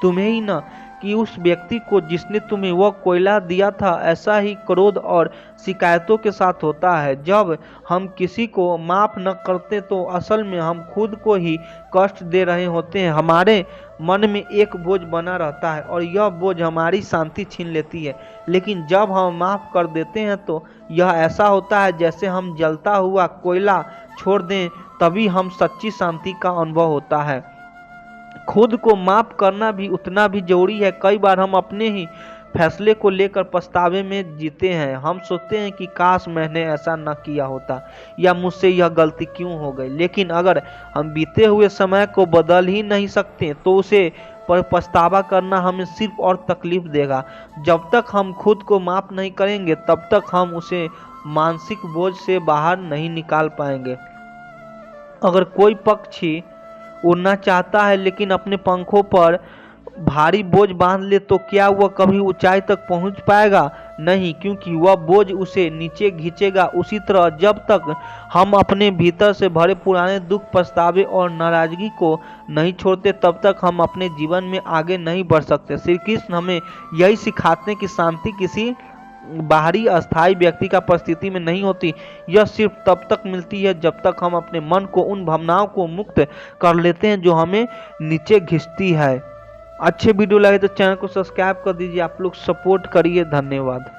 तुम्हें ही ना, कि उस व्यक्ति को जिसने तुम्हें वह कोयला दिया था। ऐसा ही क्रोध और शिकायतों के साथ होता है। जब हम किसी को माफ़ न करते तो असल में हम खुद को ही कष्ट दे रहे होते हैं। हमारे मन में एक बोझ बना रहता है और यह बोझ हमारी शांति छीन लेती है। लेकिन जब हम माफ़ कर देते हैं तो यह ऐसा होता है जैसे हम जलता हुआ कोयला छोड़ दें, तभी हम सच्ची शांति का अनुभव होता है। खुद को माफ़ करना भी उतना भी जरूरी है। कई बार हम अपने ही फैसले को लेकर पछतावे में जीते हैं। हम सोचते हैं कि काश मैंने ऐसा न किया होता, या मुझसे यह गलती क्यों हो गई। लेकिन अगर हम बीते हुए समय को बदल ही नहीं सकते तो उसे पर पछतावा करना हमें सिर्फ और तकलीफ देगा। जब तक हम खुद को माफ़ नहीं करेंगे तब तक हम उसे मानसिक बोझ से बाहर नहीं निकाल पाएंगे। अगर कोई पक्षी उड़ना चाहता है लेकिन अपने पंखों पर भारी बोझ बांध ले तो क्या वह कभी ऊंचाई तक पहुंच पाएगा? नहीं, क्योंकि वह बोझ उसे नीचे खींचेगा। उसी तरह जब तक हम अपने भीतर से भरे पुराने दुख, पछतावे और नाराजगी को नहीं छोड़ते तब तक हम अपने जीवन में आगे नहीं बढ़ सकते। श्री कृष्ण हमें यही सिखाते हैं कि शांति किसी बाहरी अस्थायी व्यक्ति का परिस्थिति में नहीं होती। यह सिर्फ तब तक मिलती है जब तक हम अपने मन को उन भावनाओं को मुक्त कर लेते हैं जो हमें नीचे खींचती है। अच्छे वीडियो लगे तो चैनल को सब्सक्राइब कर दीजिए। आप लोग सपोर्ट करिए। धन्यवाद।